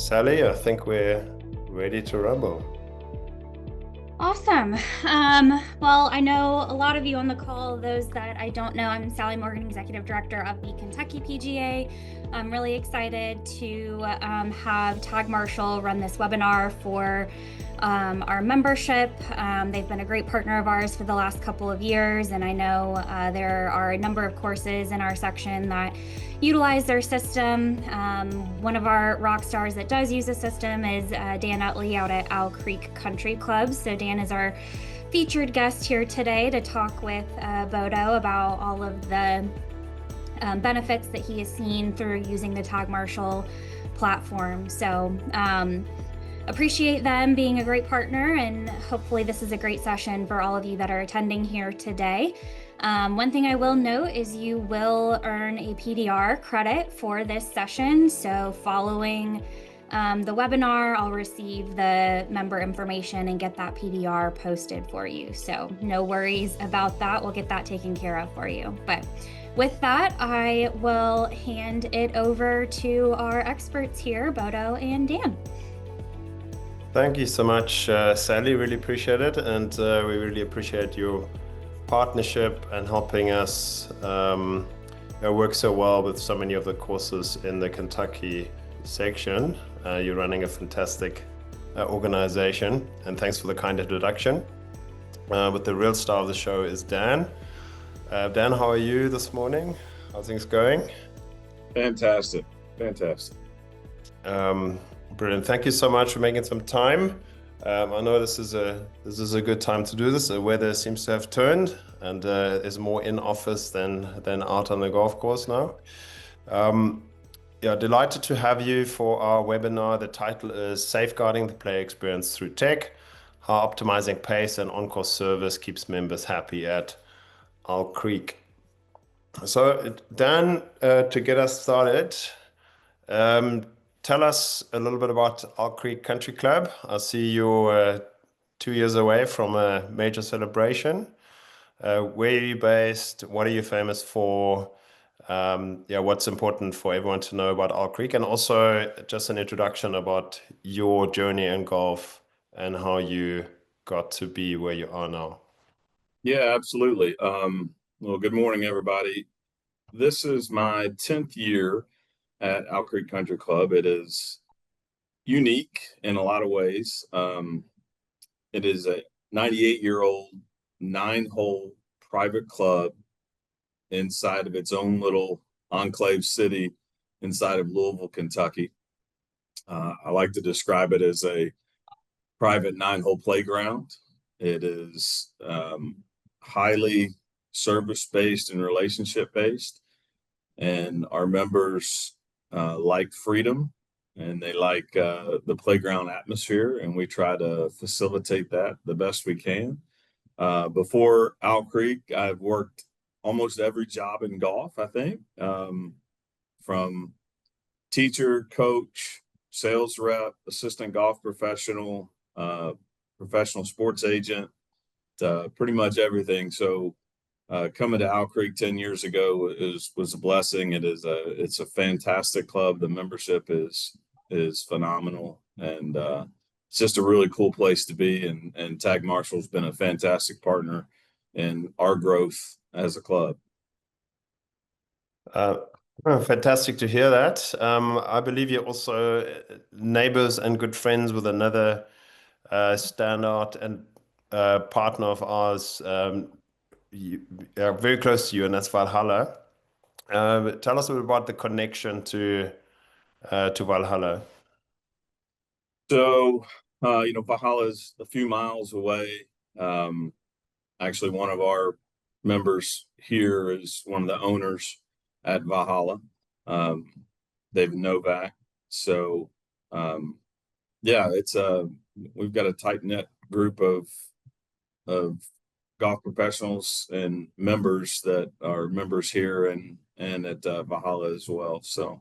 Sally, I think we're ready to rumble. Awesome. Well, I know a lot of you on the call. Those that I don't know, I'm Sally Morgan, Executive Director of the Kentucky PGA. I'm really excited to have Tag Marshall run this webinar for our membership. They've been a great partner of ours for the last couple of years, and I know there are a number of courses in our section that utilize their system. One of our rock stars that does use the system is Dan Utley out at Owl Creek Country Club. So Dan is our featured guest here today to talk with Bodo about all of the benefits that he has seen through using the Tag Marshall platform. So appreciate them being a great partner, and hopefully this is a great session for all of you that are attending here today. One thing I will note is you will earn a PDR credit for this session. So following the webinar, I'll receive the member information and get that PDR posted for you. So no worries about that. We'll get that taken care of for you. But with that, I will hand it over to our experts here, Bodo and Dan. Thank you so much, Sally. Really appreciate it. And we really appreciate your partnership and helping us work so well with so many of the courses in the Kentucky section. You're running a fantastic organization, and thanks for the kind introduction. But the real star of the show is Dan. Dan, how are you this morning? How are things going? Fantastic. Fantastic. Brilliant. Thank you so much for making some time. I know this is a good time to do this. The weather seems to have turned and is more in office than out on the golf course now. Yeah, delighted to have you for our webinar. The title is Safeguarding the Player Experience Through Tech: How Optimizing Pace and On-Course Service Keeps Members Happy at Owl Creek. So Dan, to get us started, tell us a little bit about Owl Creek Country Club. I see you're 2 years away from a major celebration. Where are you based? What are you famous for? Yeah, what's important for everyone to know about Owl Creek? And also just an introduction about your journey in golf and how you got to be where you are now. Yeah, absolutely. Well, good morning, everybody. This is my 10th year at Owl Creek Country Club. It is unique in a lot of ways. It is a 98-year-old, 9-hole private club inside of its own little enclave city inside of Louisville, Kentucky. I like to describe it as a private 9-hole playground. It is highly service-based and relationship-based, and our members like freedom, and they like the playground atmosphere, and we try to facilitate that the best we can. Before Owl Creek, I've worked almost every job in golf, I think, from teacher, coach, sales rep, assistant golf professional, professional sports agent, pretty much everything. So coming to Owl Creek 10 years ago was a blessing. It's a fantastic club. The membership is phenomenal, and it's just a really cool place to be. And Tag Marshall's been a fantastic partner in our growth as a club. Fantastic to hear that. I believe you're also neighbors and good friends with another standout and partner of ours, very close to you, and that's Valhalla. Tell us a bit about the connection to Valhalla. So, Valhalla is a few miles away. Actually, one of our members here is one of the owners at Valhalla, David Novak. So, yeah, we've got a tight-knit group of golf professionals and members that are members here and at Valhalla as well. So,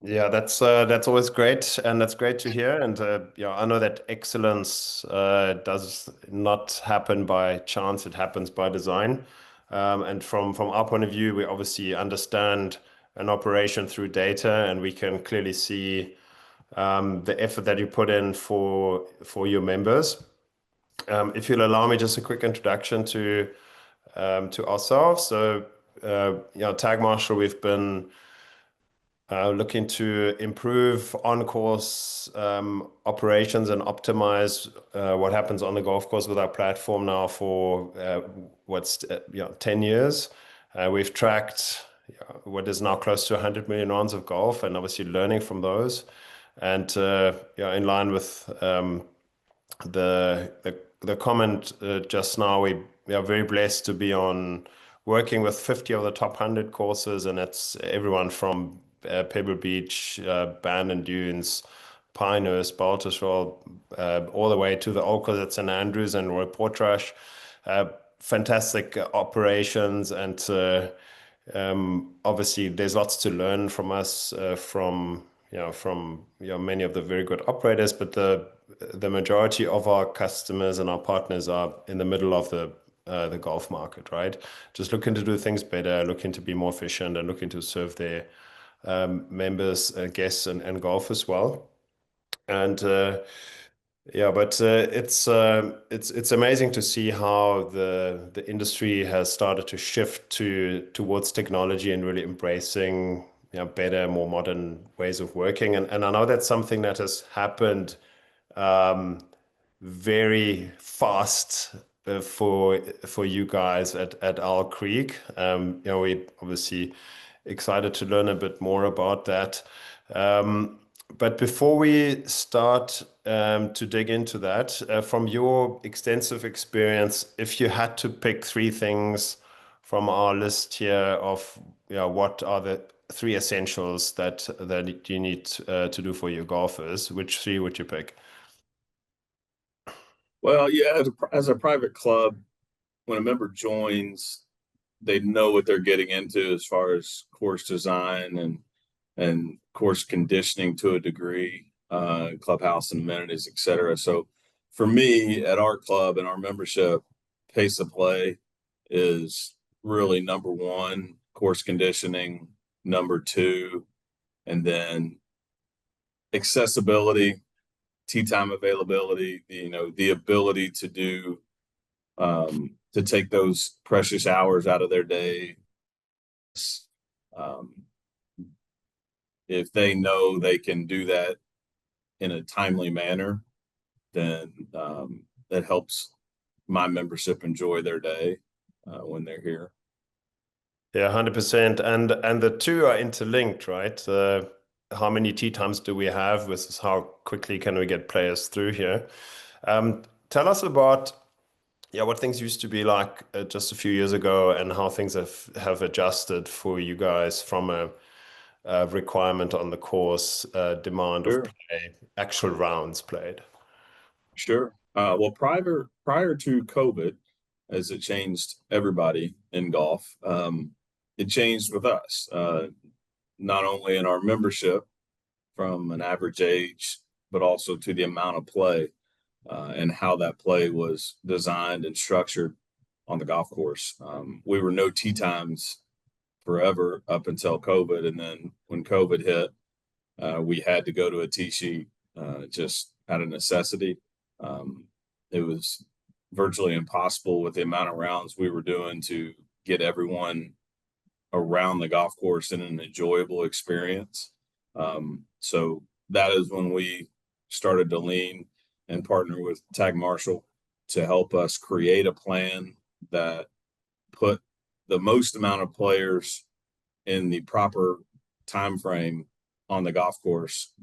yeah, that's always great, and that's great to hear. And I know that excellence does not happen by chance; it happens by design. And from our point of view, we obviously understand an operation through data, and we can clearly see the effort that you put in for your members. If you'll allow me just a quick introduction to ourselves. So, Tag Marshal, we've been looking to improve on-course operations and optimize what happens on the golf course with our platform now for 10 years. We've tracked what is now close to 100 million rounds of golf, and obviously learning from those. And in line with the comment just now, we are very blessed to be on working with 50 of the top 100 courses, and it's everyone from Pebble Beach, Bandon Dunes, Pinehurst, Baltusrol, all the way to the old course at St Andrews and Roy Portrush. Fantastic operations, and obviously there's lots to learn from us, from many of the very good operators, but the majority of our customers and our partners are in the middle of the golf market, right? Just looking to do things better, looking to be more efficient, and looking to serve their members, guests, and golf as well. And but it's amazing to see how the industry has started to shift towards technology and really embracing better, more modern ways of working. And I know that's something that has happened very fast for you guys at Owl Creek. We obviously excited to learn a bit more about that. But before we start to dig into that, from your extensive experience, if you had to pick three things from our list here of what are the three essentials that you need to do for your golfers, which three would you pick? Well, yeah, as a private club, when a member joins, they know what they're getting into as far as course design and course conditioning to a degree, clubhouse and amenities, etc. So for me at our club and our membership, pace of play is really number one, course conditioning, number two, and then accessibility, tee time availability, the ability to do to take those precious hours out of their day. If they know they can do that in a timely manner, then that helps my membership enjoy their day when they're here. Yeah, 100%. And the two are interlinked, right? How many tee times do we have versus how quickly can we get players through here? Tell us about what things used to be like just a few years ago, and how things have adjusted for you guys from a requirement on the course, demand Sure. of play, actual rounds played. Sure. Well, prior to COVID, as it changed everybody in golf, it changed with us, not only in our membership from an average age, but also to the amount of play and how that play was designed and structured on the golf course. We were no tee times forever up until COVID. And then when COVID hit, we had to go to a tee sheet just out of necessity. It was virtually impossible with the amount of rounds we were doing to get everyone around the golf course in an enjoyable experience. So that is when we started to lean and partner with Tag Marshal to help us create a plan that put the most amount of players in the proper time frame on the golf course,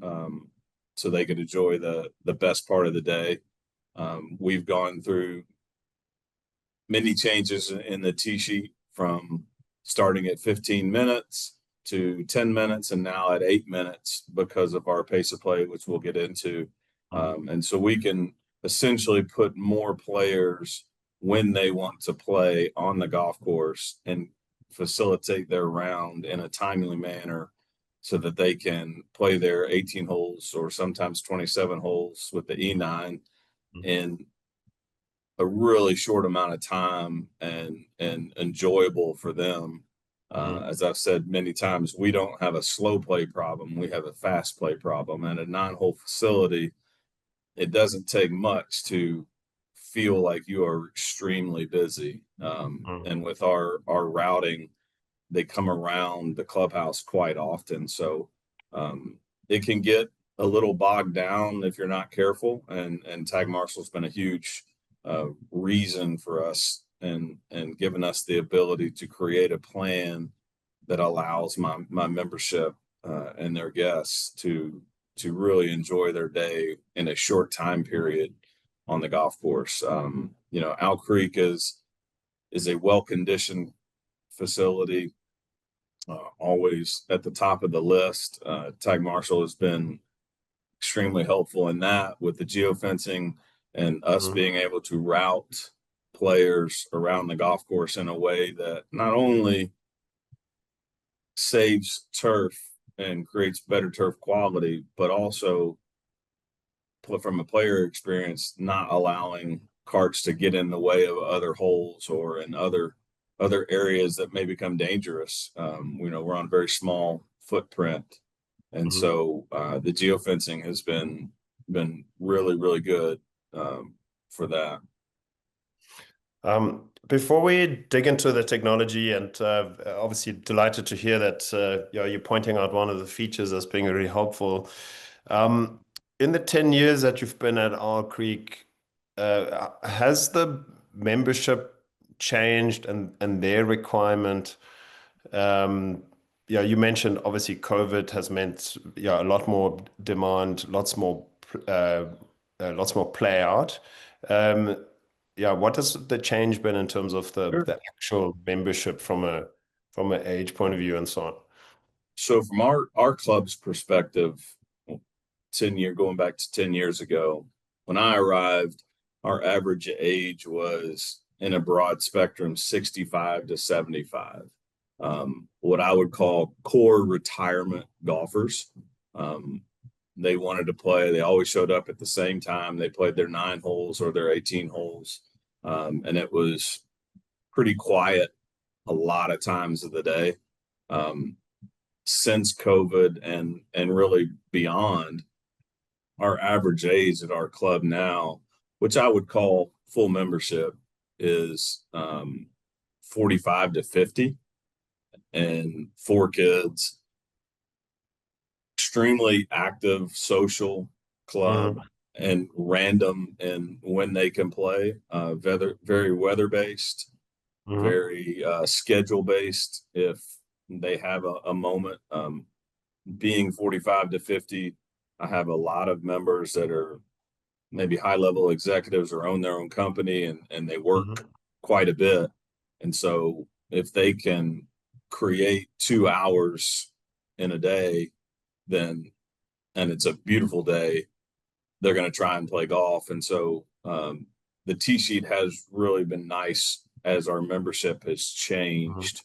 so they could enjoy the best part of the day. We've gone through many changes in the tee sheet, from starting at 15 minutes to 10 minutes and now at 8 minutes because of our pace of play, which we'll get into. And so we can essentially put more players when they want to play on the golf course and facilitate their round in a timely manner so that they can play their 18 holes or sometimes 27 holes with the E9 in a really short amount of time and enjoyable for them. As I've said many times, we don't have a slow play problem. We have a fast play problem. And a 9-hole facility, it doesn't take much to feel like you are extremely busy. And with our routing, they come around the clubhouse quite often. So it can get a little bogged down if you're not careful. And Tag Marshal's been a huge reason for us and given us the ability to create a plan that allows my membership and their guests to really enjoy their day in a short time period on the golf course. Owl Creek is a well-conditioned facility, always at the top of the list. Tag Marshall has been extremely helpful in that with the geofencing and us being able to route players around the golf course in a way that not only saves turf and creates better turf quality, but also from a player experience, not allowing carts to get in the way of other holes or in other areas that may become dangerous. We're on a very small footprint. And so the geofencing has been really, really good for that. Before we dig into the technology, and obviously delighted to hear that you're pointing out one of the features as being really helpful. In the 10 years that you've been at Owl Creek, has the membership changed and their requirement? You mentioned obviously COVID has meant a lot more demand, lots more play out. What has the change been in terms of the actual membership from an age point of view and so on? So from our club's perspective, going back to 10 years ago, when I arrived, our average age was in a broad spectrum, 65 to 75. What I would call core retirement golfers. They wanted to play. They always showed up at the same time. They played their 9 holes or their 18 holes. And it was pretty quiet a lot of times of the day. Since COVID and really beyond, our average age at our club now, which I would call full membership, is 45 to 50 and 4 kids. Extremely active social club and random and when they can play, very weather based, very schedule based. If they have a moment, being 45 to 50, I have a lot of members that are maybe high level executives or own their own company and they work quite a bit. And so if they can create 2 hours in a day, and it's a beautiful day, they're going to try and play golf. And so the tee sheet has really been nice as our membership has changed,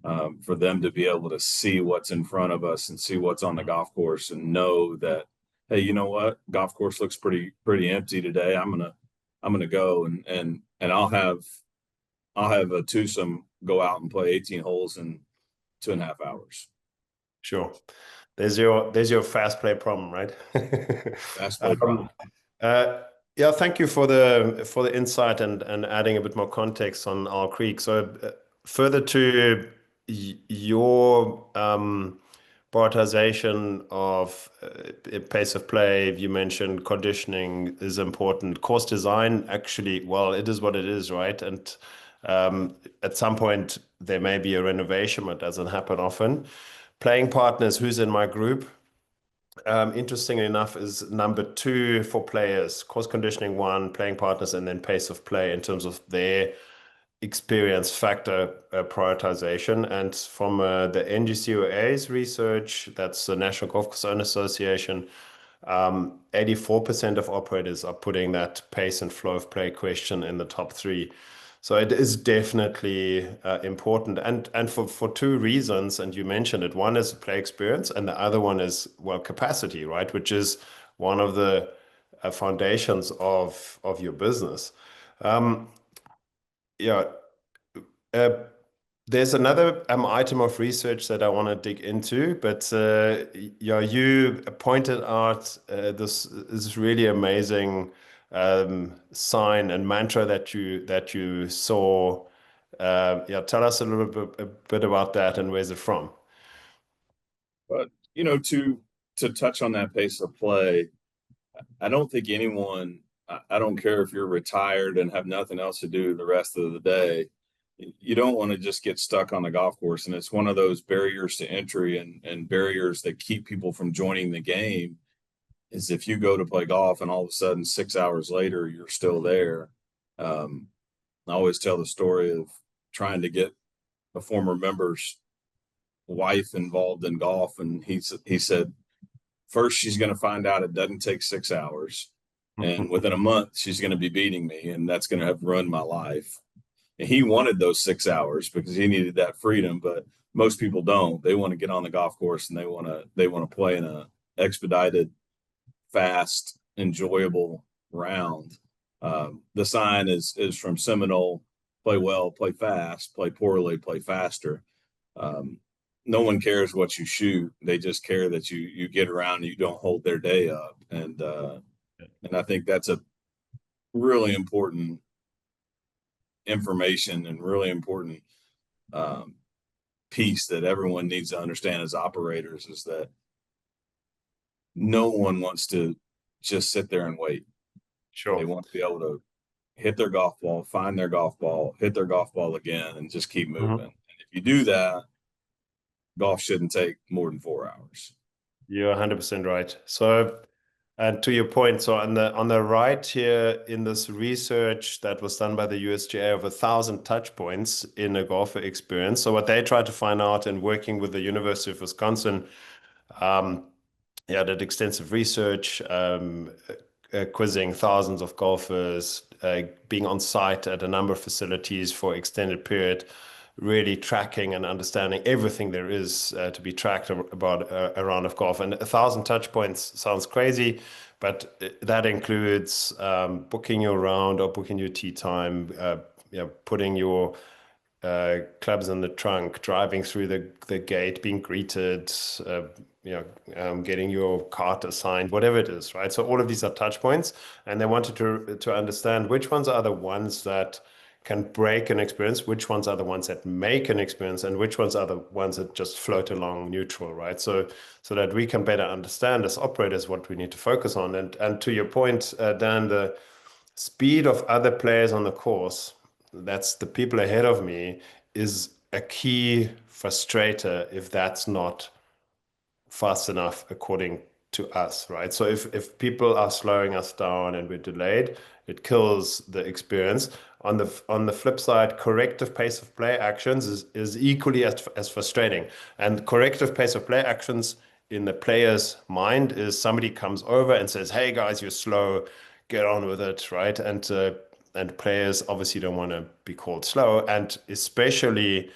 for them to be able to see what's in front of us and see what's on the golf course and know that, hey, you know what, golf course looks pretty empty today. I'm gonna go and I'll have a twosome go out and play 18 holes in 2.5 hours. Sure. There's your fast play problem, right? Fast play problem. Thank you for the insight and adding a bit more context on Owl Creek. So further to your prioritization of pace of play, you mentioned conditioning is important. Course design, actually, well, it is what it is, right? And at some point there may be a renovation, but it doesn't happen often. Playing partners, who's in my group, interestingly enough, is number 2 for players. Course conditioning 1, playing partners, and then pace of play in terms of their experience factor prioritization. And from the NGCOA's research, that's the National Golf Course Owner Association, 84% of operators are putting that pace and flow of play question in the top 3. So it is definitely important, and for 2 reasons, and you mentioned it. One is play experience, and the other one is, well, capacity, right? Which is one of the foundations of your business. Um, yeah, uh, there's another item of research that I want to dig into, but yeah, you pointed out this really amazing sign and mantra that you saw. Yeah, tell us a bit about that and where's it from? But to touch on that pace of play, I don't think anyone, I don't care if you're retired and have nothing else to do the rest of the day, you don't want to just get stuck on the golf course. And it's one of those barriers to entry and barriers that keep people from joining the game is if you go to play golf and all of a sudden 6 hours later, you're still there. Um, I always tell the story of trying to get a former member's wife involved in golf. And he said, first, she's going to find out it doesn't take 6 hours. And within a month, she's going to be beating me, and that's going to have ruined my life. And he wanted those 6 hours because he needed that freedom, but most people don't. They want to get on the golf course and they want to play in a expedited, fast, enjoyable round. The sign is from Seminole: play well, play fast, play poorly, play faster. Um, no one cares what you shoot. They just care that you get around and you don't hold their day up. And I think that's a really important information and really important um, piece that everyone needs to understand as operators is that no one wants to just sit there and wait. They Sure. want to be able to hit their golf ball, find their golf ball, hit their golf ball again, and just keep moving. And if you do that, golf shouldn't take more than 4 hours. You're 100% right. So, and to your point, so on the right here in this research that was done by the USGA of 1,000 touch points in a golfer experience. So what they tried to find out and working with the University of Wisconsin, yeah, did extensive research, quizzing thousands of golfers, being on site at a number of facilities for extended period, really tracking and understanding everything there is to be tracked about a round of golf. And 1,000 touch points sounds crazy, but that includes booking your round or booking your tee time, putting your clubs in the trunk, driving through the gate, being greeted, getting your cart assigned, whatever it is, right? So all of these are touch points, and they wanted to understand which ones are the ones that can break an experience, which ones are the ones that make an experience, and which ones are the ones that just float along neutral, right? So that we can better understand as operators what we need to focus on. And to your point, Dan, the speed of other players on the course, that's the people ahead of me, is a key frustrator if that's not fast enough according to us, right? So if people are slowing us down and we're delayed, it kills the experience. On the flip side, corrective pace of play actions is equally as frustrating. And corrective pace of play actions in the player's mind is somebody comes over and says, "Hey guys, you're slow, get on with it," right? And players obviously don't want to be called slow, and especially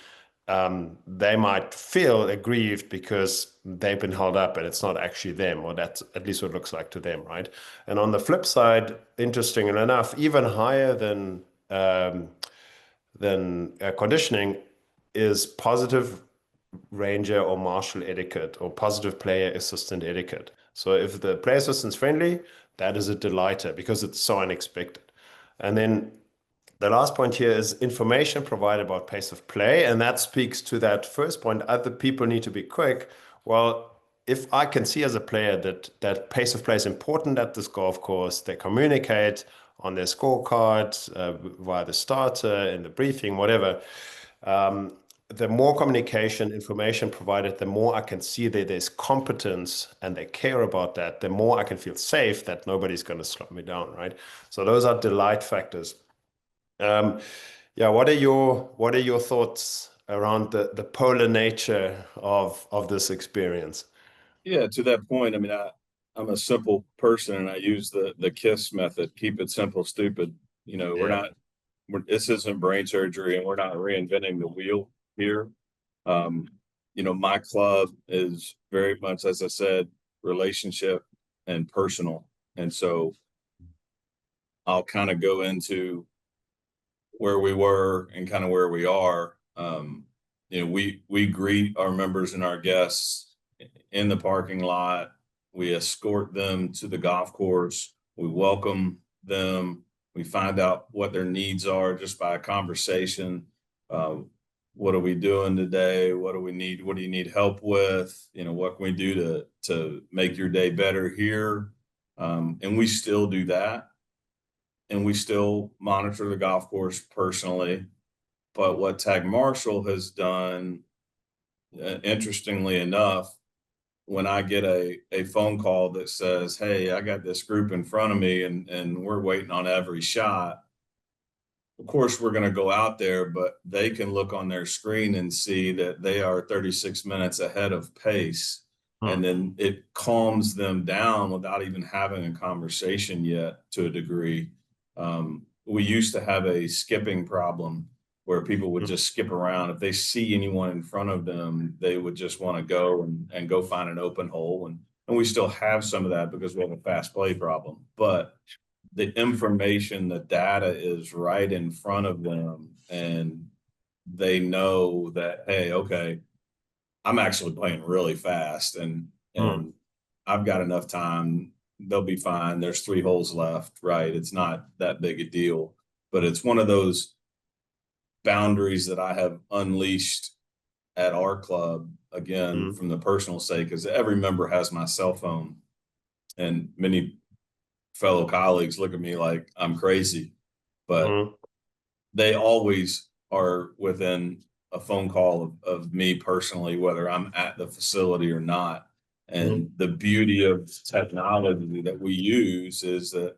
they might feel aggrieved because they've been held up and it's not actually them, or that's at least what it looks like to them, right? And on the flip side, interestingly enough, even higher than conditioning is positive ranger or marshal etiquette or positive player assistant etiquette. So if the player assistant's friendly, that is a delighter because it's so unexpected. And then the last point here is information provided about pace of play, and that speaks to that first point. Other people need to be quick. Well, if I can see as a player that pace of play is important at this golf course, they communicate on their scorecard, via the starter, in the briefing, whatever. The more communication information provided, the more I can see that there's competence and they care about that, the more I can feel safe that nobody's going to slow me down, right? So those are delight factors. Yeah, what are your thoughts around the polar nature of this experience? Yeah, to that point, I mean, I'm a simple person and I use the KISS method, keep it simple, stupid. Yeah. This isn't brain surgery and we're not reinventing the wheel here. Um, my club is very much, as I said, relationship and personal. And so I'll kind of go into where we were and kind of where we are. We greet our members and our guests in the parking lot. We escort them to the golf course. We welcome them. We find out what their needs are just by a conversation. What are we doing today? What do we need? What do you need help with? What can we do to make your day better here? And we still do that. And we still monitor the golf course personally. But what Tag Marshall has done, interestingly enough, when I get a phone call that says, hey, I got this group in front of me and we're waiting on every shot, of course, we're going to go out there, but they can look on their screen and see that they are 36 minutes ahead of pace. And then it calms them down without even having a conversation yet to a degree. We used to have a skipping problem where people would just skip around. If they see anyone in front of them, they would just want to go and go find an open hole. And we still have some of that because we have a fast play problem. But the information, the data is right in front of them, and they know that, hey, okay, I'm actually playing really fast and I've got enough time. They'll be fine. There's 3 holes left, right? It's not that big a deal, but it's one of those boundaries that I have unleashed at our club, again, from the personal sake, because every member has my cell phone, and many fellow colleagues look at me like I'm crazy, but they always are within a phone call of me personally, whether I'm at the facility or not. And the beauty of technology that we use is that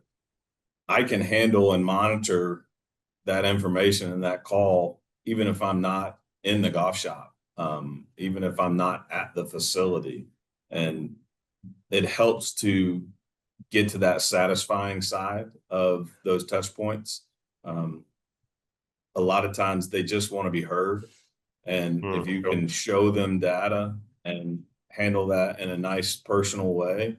I can handle and monitor that information and that call, even if I'm not in the golf shop, even if I'm not at the facility. And it helps to get to that satisfying side of those touch points. A lot of times they just want to be heard. And if you can show them data and handle that in a nice personal way,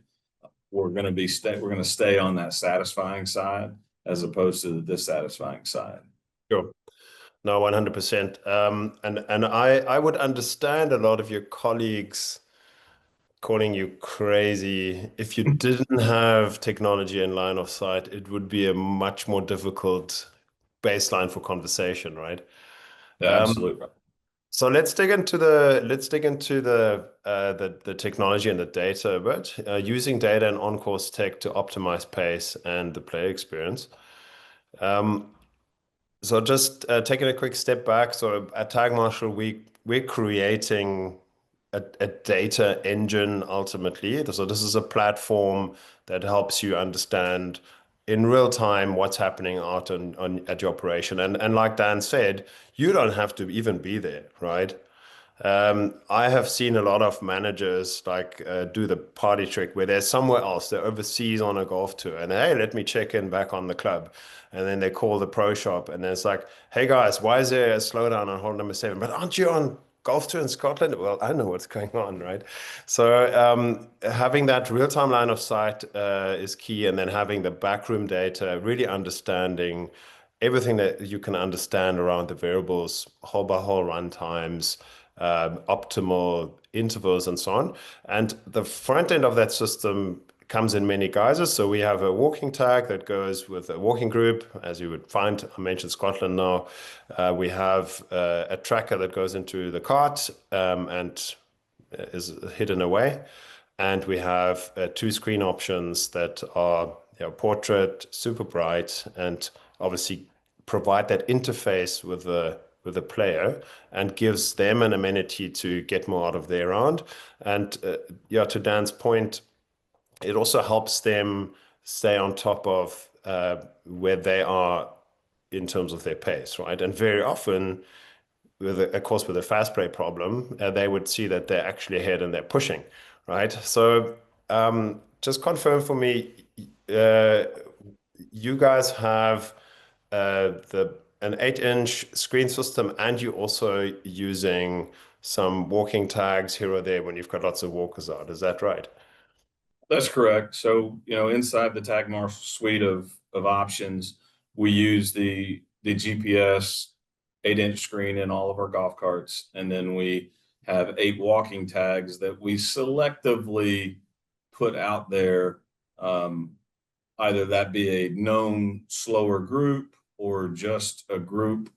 we're going to stay on that satisfying side as opposed to the dissatisfying side. Sure. No, 100%. And I would understand a lot of your colleagues calling you crazy. If you didn't have technology in line of sight, it would be a much more difficult baseline for conversation, right? Yeah, absolutely. So let's dig into the technology and the data a bit, using data and on-course tech to optimize pace and the player experience. So just taking a quick step back. So at Tag Marshall, we're creating a data engine ultimately. So this is a platform that helps you understand in real time what's happening out at your operation. And like Dan said, you don't have to even be there, right? I have seen a lot of managers do the party trick where they're somewhere else, they're overseas on a golf tour, and hey, let me check in back on the club. And then they call the pro shop and it's like, hey guys, why is there a slowdown on hole number 7? But aren't you on golf tour in Scotland? Well, I know what's going on, right? So having that real-time line of sight is key, and then having the backroom data, really understanding everything that you can understand around the variables, hole by hole run times, optimal intervals, and so on. And the front end of that system comes in many guises. So we have a walking tag that goes with a walking group, as you would find. I mentioned Scotland now. We have a tracker that goes into the cart and is hidden away. And we have 2 screen options that are portrait, super bright, and obviously provide that interface with the player and gives them an amenity to get more out of their round. And to Dan's point, it also helps them stay on top of where they are in terms of their pace, right? And very often, of course, with a fast play problem, they would see that they're actually ahead and they're pushing, right? So just confirm for me, you guys have an 8-inch screen system, and you're also using some walking tags here or there when you've got lots of walkers out. Is that right? That's correct. So, inside the Tag Marshall suite of options, we use the the GPS 8-inch screen in all of our golf carts, and then we have 8 walking tags that we selectively put out there. Either that be a known slower group or just a group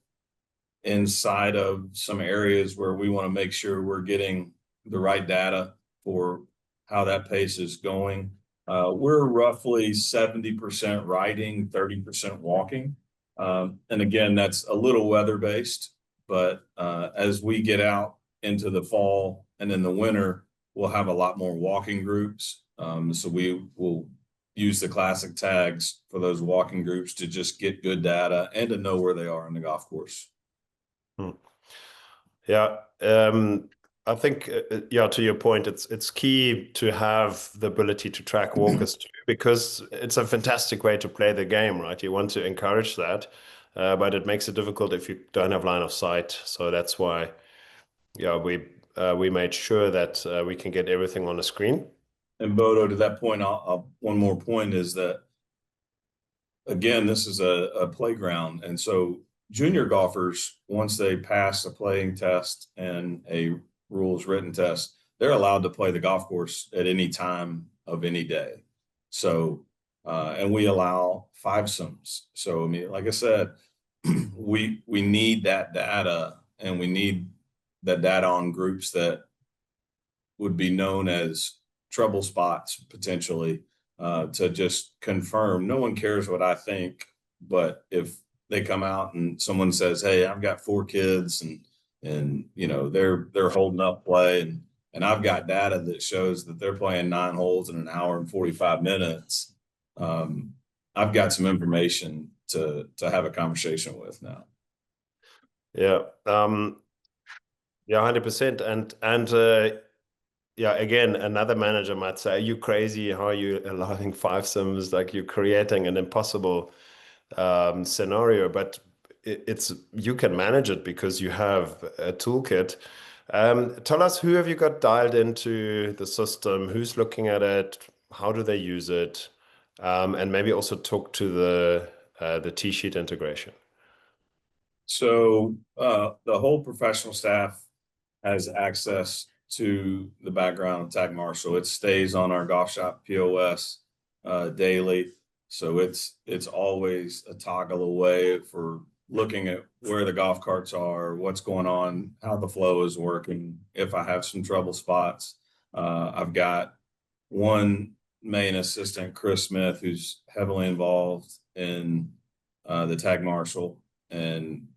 inside of some areas where we want to make sure we're getting the right data for how that pace is going. We're roughly 70% riding, 30% walking. And again, that's a little weather-based, but as we get out into the fall and in the winter, we'll have a lot more walking groups. So we will use the classic tags for those walking groups to just get good data and to know where they are on the golf course. Yeah, I think, yeah, to your point, it's key to have the ability to track walkers too, because it's a fantastic way to play the game, right? You want to encourage that, but it makes it difficult if you don't have line of sight. So that's why, yeah, we made sure that we can get everything on the screen. And Bodo, to that point, one more point is that, again, this is a playground. And so junior golfers, once they pass a playing test and a rules written test, they're allowed to play the golf course at any time of any day. So, and we allow fivesomes. So, I mean, like I said, we need that data, and we need that data on groups that would be known as trouble spots potentially, to just confirm. No one cares what I think, but if they come out and someone says, "Hey, I've got 4 kids and you know they're holding up play, and I've got data that shows that they're playing 9 holes in an hour and 45 minutes," I've got some information to have a conversation with now. Yeah, yeah, 100%. And yeah, again, another manager might say, "Are you crazy? How are you allowing fivesomes? Like, you're creating an impossible scenario." But it's you can manage it because you have a toolkit. Tell us, who have you got dialed into the system? Who's looking at it? How do they use it? And maybe also talk to the T-sheet integration. So the whole professional staff has access to the background of Tag Marshall. It stays on our golf shop POS daily. So it's always a toggle away for looking at where the golf carts are, what's going on, how the flow is working, if I have some trouble spots. I've got one main assistant, Chris Smith, who's heavily involved in the Tag Marshall and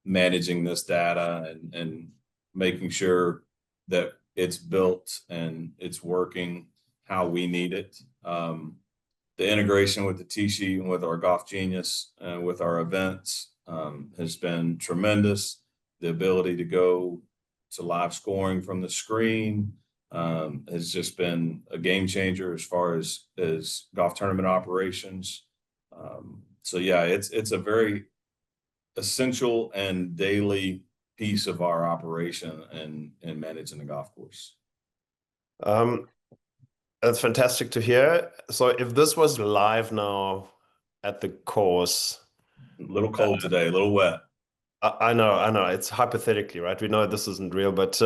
managing this data and making sure that it's built and it's working how we need it. The integration with the T-sheet and with our Golf Genius and with our events has been tremendous. The ability to go to live scoring from the screen has just been a game changer as far as golf tournament operations. So yeah, it's a very essential and daily piece of our operation and managing the golf course. That's fantastic to hear. So if this was live now at the course, A little cold today, a little wet. I know. It's hypothetically, right? We know this isn't real, but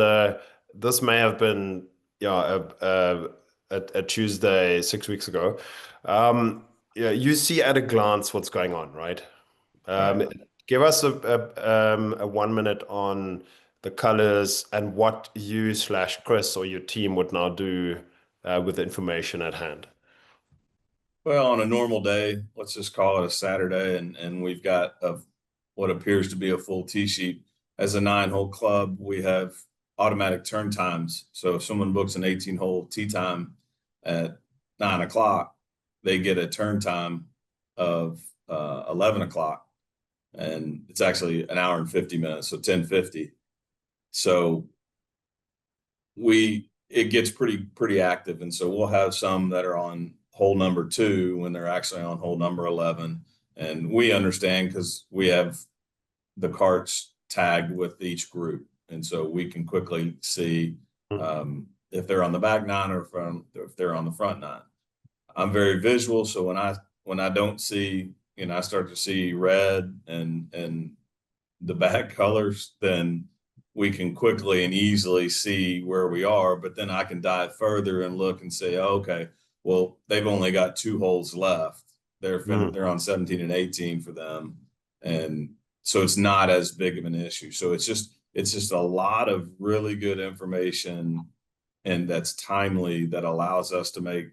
this may have been, yeah, a Tuesday 6 weeks ago. Yeah, you see at a glance what's going on, right? Right. Give us a 1 minute on the colors and what you/Chris or your team would now do with the information at hand. Well, on a normal day, let's just call it a Saturday, and we've got what appears to be a full tee sheet. As a 9-hole club, we have automatic turn times. So if someone books an 18-hole tee time at 9 o'clock, they get a turn time of 11 o'clock. And it's actually an hour and 50 minutes, so 10:50. So it gets pretty active, and so we'll have some that are on hole number 2 when they're actually on hole number 11, and we understand because we have the carts tagged with each group, and so we can quickly see if they're on the back 9 or if they're on the front 9. I'm very visual, so when I don't see and I start to see red and the bad colors, then we can quickly and easily see where we are. But then I can dive further and look and say, oh, okay, well, they've only got 2 holes left. They're on 17 and 18 for them, and so it's not as big of an issue. So it's just a lot of really good information, and that's timely, that allows us to make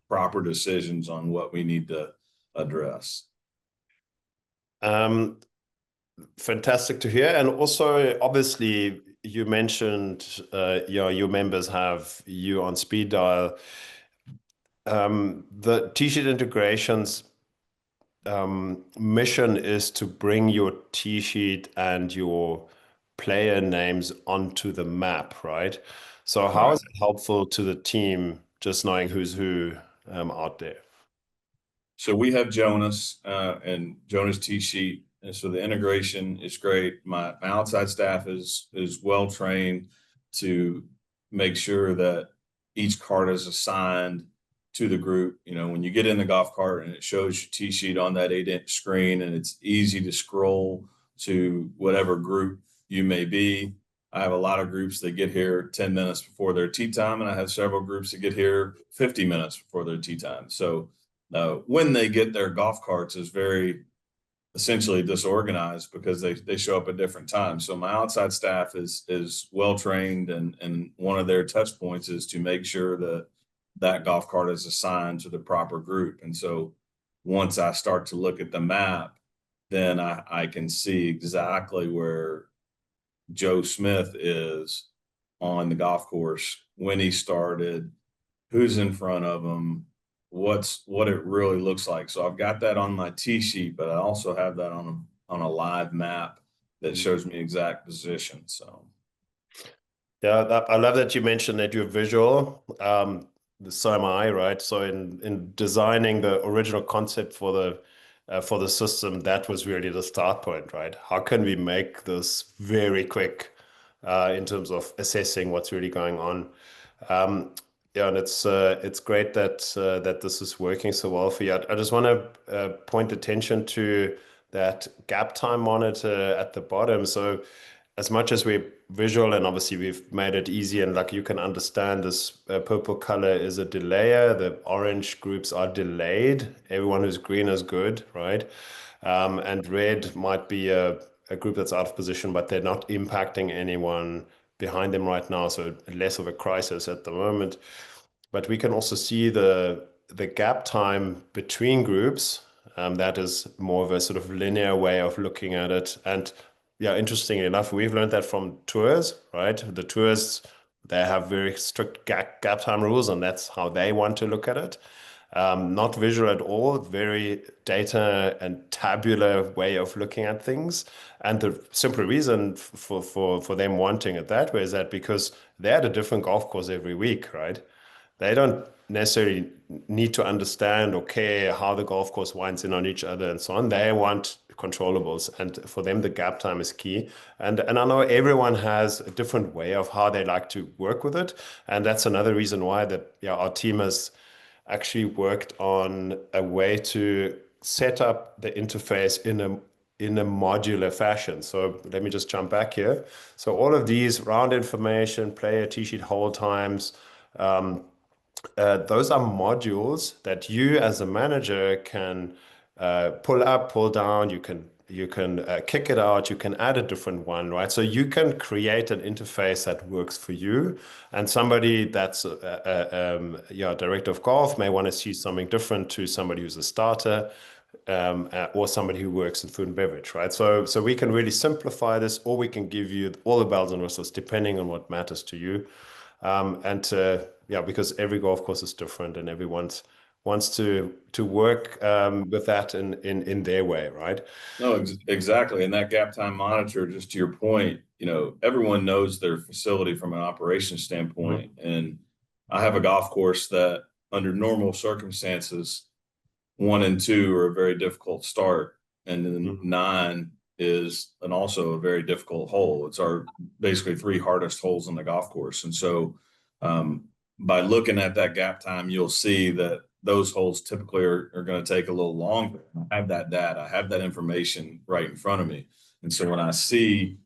proper decisions on what we need to address. Fantastic to hear. And also, obviously, you mentioned your members have you on speed dial. The T-sheet integrations mission is to bring your T-sheet and your player names onto the map, right? So how Right. is it helpful to the team just knowing who's who out there? So we have Jonas and Jonas T-sheet, and so the integration is great. My outside staff is well trained to make sure that each cart is assigned to the group. You know, when you get in the golf cart and it shows your T-sheet on that 8-inch screen, and it's easy to scroll to whatever group you may be. I have a lot of groups that get here 10 minutes before their tee time, and I have several groups that get here 50 minutes before their tee time. So when they get their golf carts is very essentially disorganized because they show up at different times. So my outside staff is well trained, and one of their touch points is to make sure that that golf cart is assigned to the proper group. And so once I start to look at the map, then I can see exactly where Joe Smith is on the golf course, when he started, who's in front of him, what it really looks like. So I've got that on my tee sheet, but I also have that on a live map that shows me exact position. So Yeah, I love that you mentioned that you're visual. So am I, right? So in designing the original concept for the system, that was really the start point, right? How can we make this very quick in terms of assessing what's really going on? Yeah, and it's great that this is working so well for you. I just want to point attention to that gap time monitor at the bottom. So as much as we're visual, and obviously we've made it easy, and like you can understand, this purple color is a delayer. The orange groups are delayed. Everyone who's green is good, right? And red might be a group that's out of position, but they're not impacting anyone behind them right now, so less of a crisis at the moment. But we can also see the gap time between groups. That is more of a sort of linear way of looking at it. And yeah, interestingly enough, we've learned that from tours, right? The tours, they have very strict gap time rules, and that's how they want to look at it. Not visual at all, very data and tabular way of looking at things. And the simple reason for them wanting it that way is that because they're at a different golf course every week, right? They don't necessarily need to understand or care how the golf course winds in on each other and so on. They want controllables, and for them the gap time is key. And I know everyone has a different way of how they like to work with it, and that's another reason why our team has actually worked on a way to set up the interface in a modular fashion. So let me just jump back here. So all of these round information, player, tee sheet, hole times, those are modules that you as a manager can pull up, pull down. You can kick it out. You can add a different one, right? So you can create an interface that works for you. And somebody that's director of golf may want to see something different to somebody who's a starter. Or somebody who works in food and beverage, right? So we can really simplify this, or we can give you all the bells and whistles depending on what matters to you. Because every golf course is different, and everyone wants to work with that in their way, right? no, exactly. And that gap time monitor, just to your point, you know, everyone knows their facility from an operations standpoint. And I have a golf course that under normal circumstances, 1 and 2 are a very difficult start, and then 9 is also a very difficult hole. It's our basically 3 hardest holes on the golf course. And so by looking at that gap time, you'll see that those holes typically are going to take a little longer. I have that data, I have that information right in front of me. And so when I see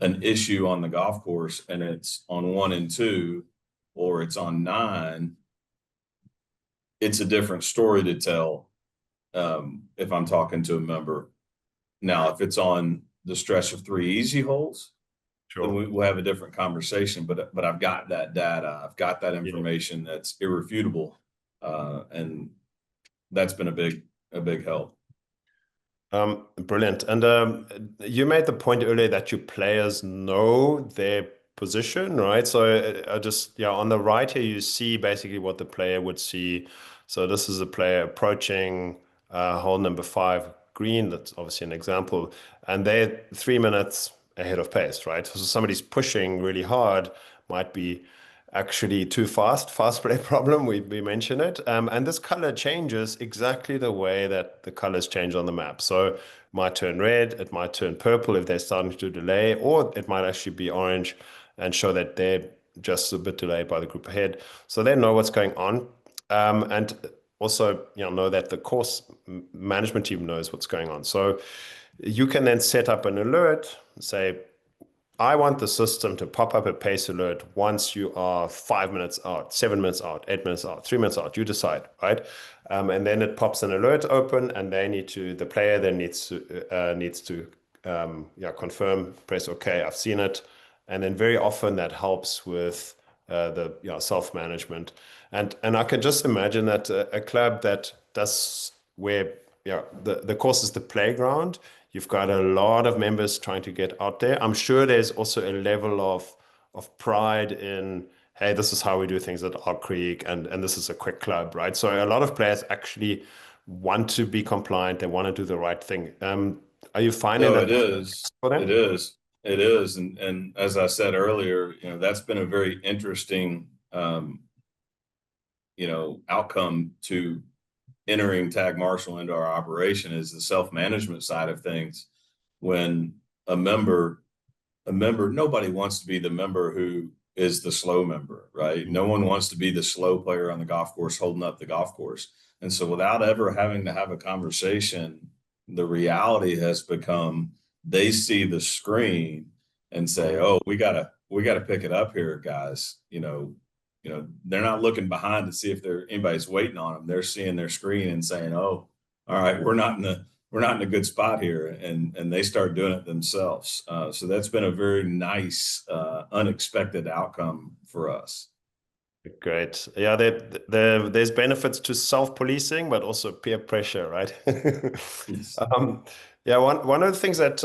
an issue on the golf course and it's on 1 and 2, or it's on 9, it's a different story to tell if I'm talking to a member. Now, if it's on the stretch of 3 easy holes, then Sure. we'll have a different conversation. But I've got that data, I've got that information that's irrefutable, and that's been a big help. Brilliant. And you made the point earlier that your players know their position, right? So I just, yeah, on the right here, you see basically what the player would see. So this is a player approaching hole number 5 green. That's obviously an example. And they're 3 minutes ahead of pace, right? So somebody's pushing really hard, might be actually too fast play problem. We mentioned it. And this color changes exactly the way that the colors change on the map. So it might turn red, it might turn purple if they're starting to delay, or it might actually be orange and show that they're just a bit delayed by the group ahead. So they know what's going on. And also, know that the course management team knows what's going on. So you can then set up an alert, say, I want the system to pop up a pace alert once you are 5 minutes out, 7 minutes out, 8 minutes out, 3 minutes out. You decide, right? And then it pops an alert open, and the player then needs to confirm, press OK, I've seen it, and then very often that helps with the self-management. And I can just imagine that a club that does where the course is the playground. You've got a lot of members trying to get out there. I'm sure there's also a level of pride in, hey, this is how we do things at Oak Creek, and this is a quick club, right? So a lot of players actually want to be compliant. They want to do the right thing. Are you finding No, that it is. for them? It is. It is. And as I said earlier, that's been a very interesting, outcome to entering Tag Marshall into our operation, is the self-management side of things. When a member, nobody wants to be the member who is the slow member, right? No one wants to be the slow player on the golf course holding up the golf course. And so without ever having to have a conversation, the reality has become they see the screen and say, oh, we gotta pick it up here, guys. They're not looking behind to see if anybody's waiting on them. They're seeing their screen and saying, oh, all right, we're not in a good spot here. And they start doing it themselves. So that's been a very nice, unexpected outcome for us. Great. Yeah, there's benefits to self-policing, but also peer pressure, right? Yes. Yeah, one of the things that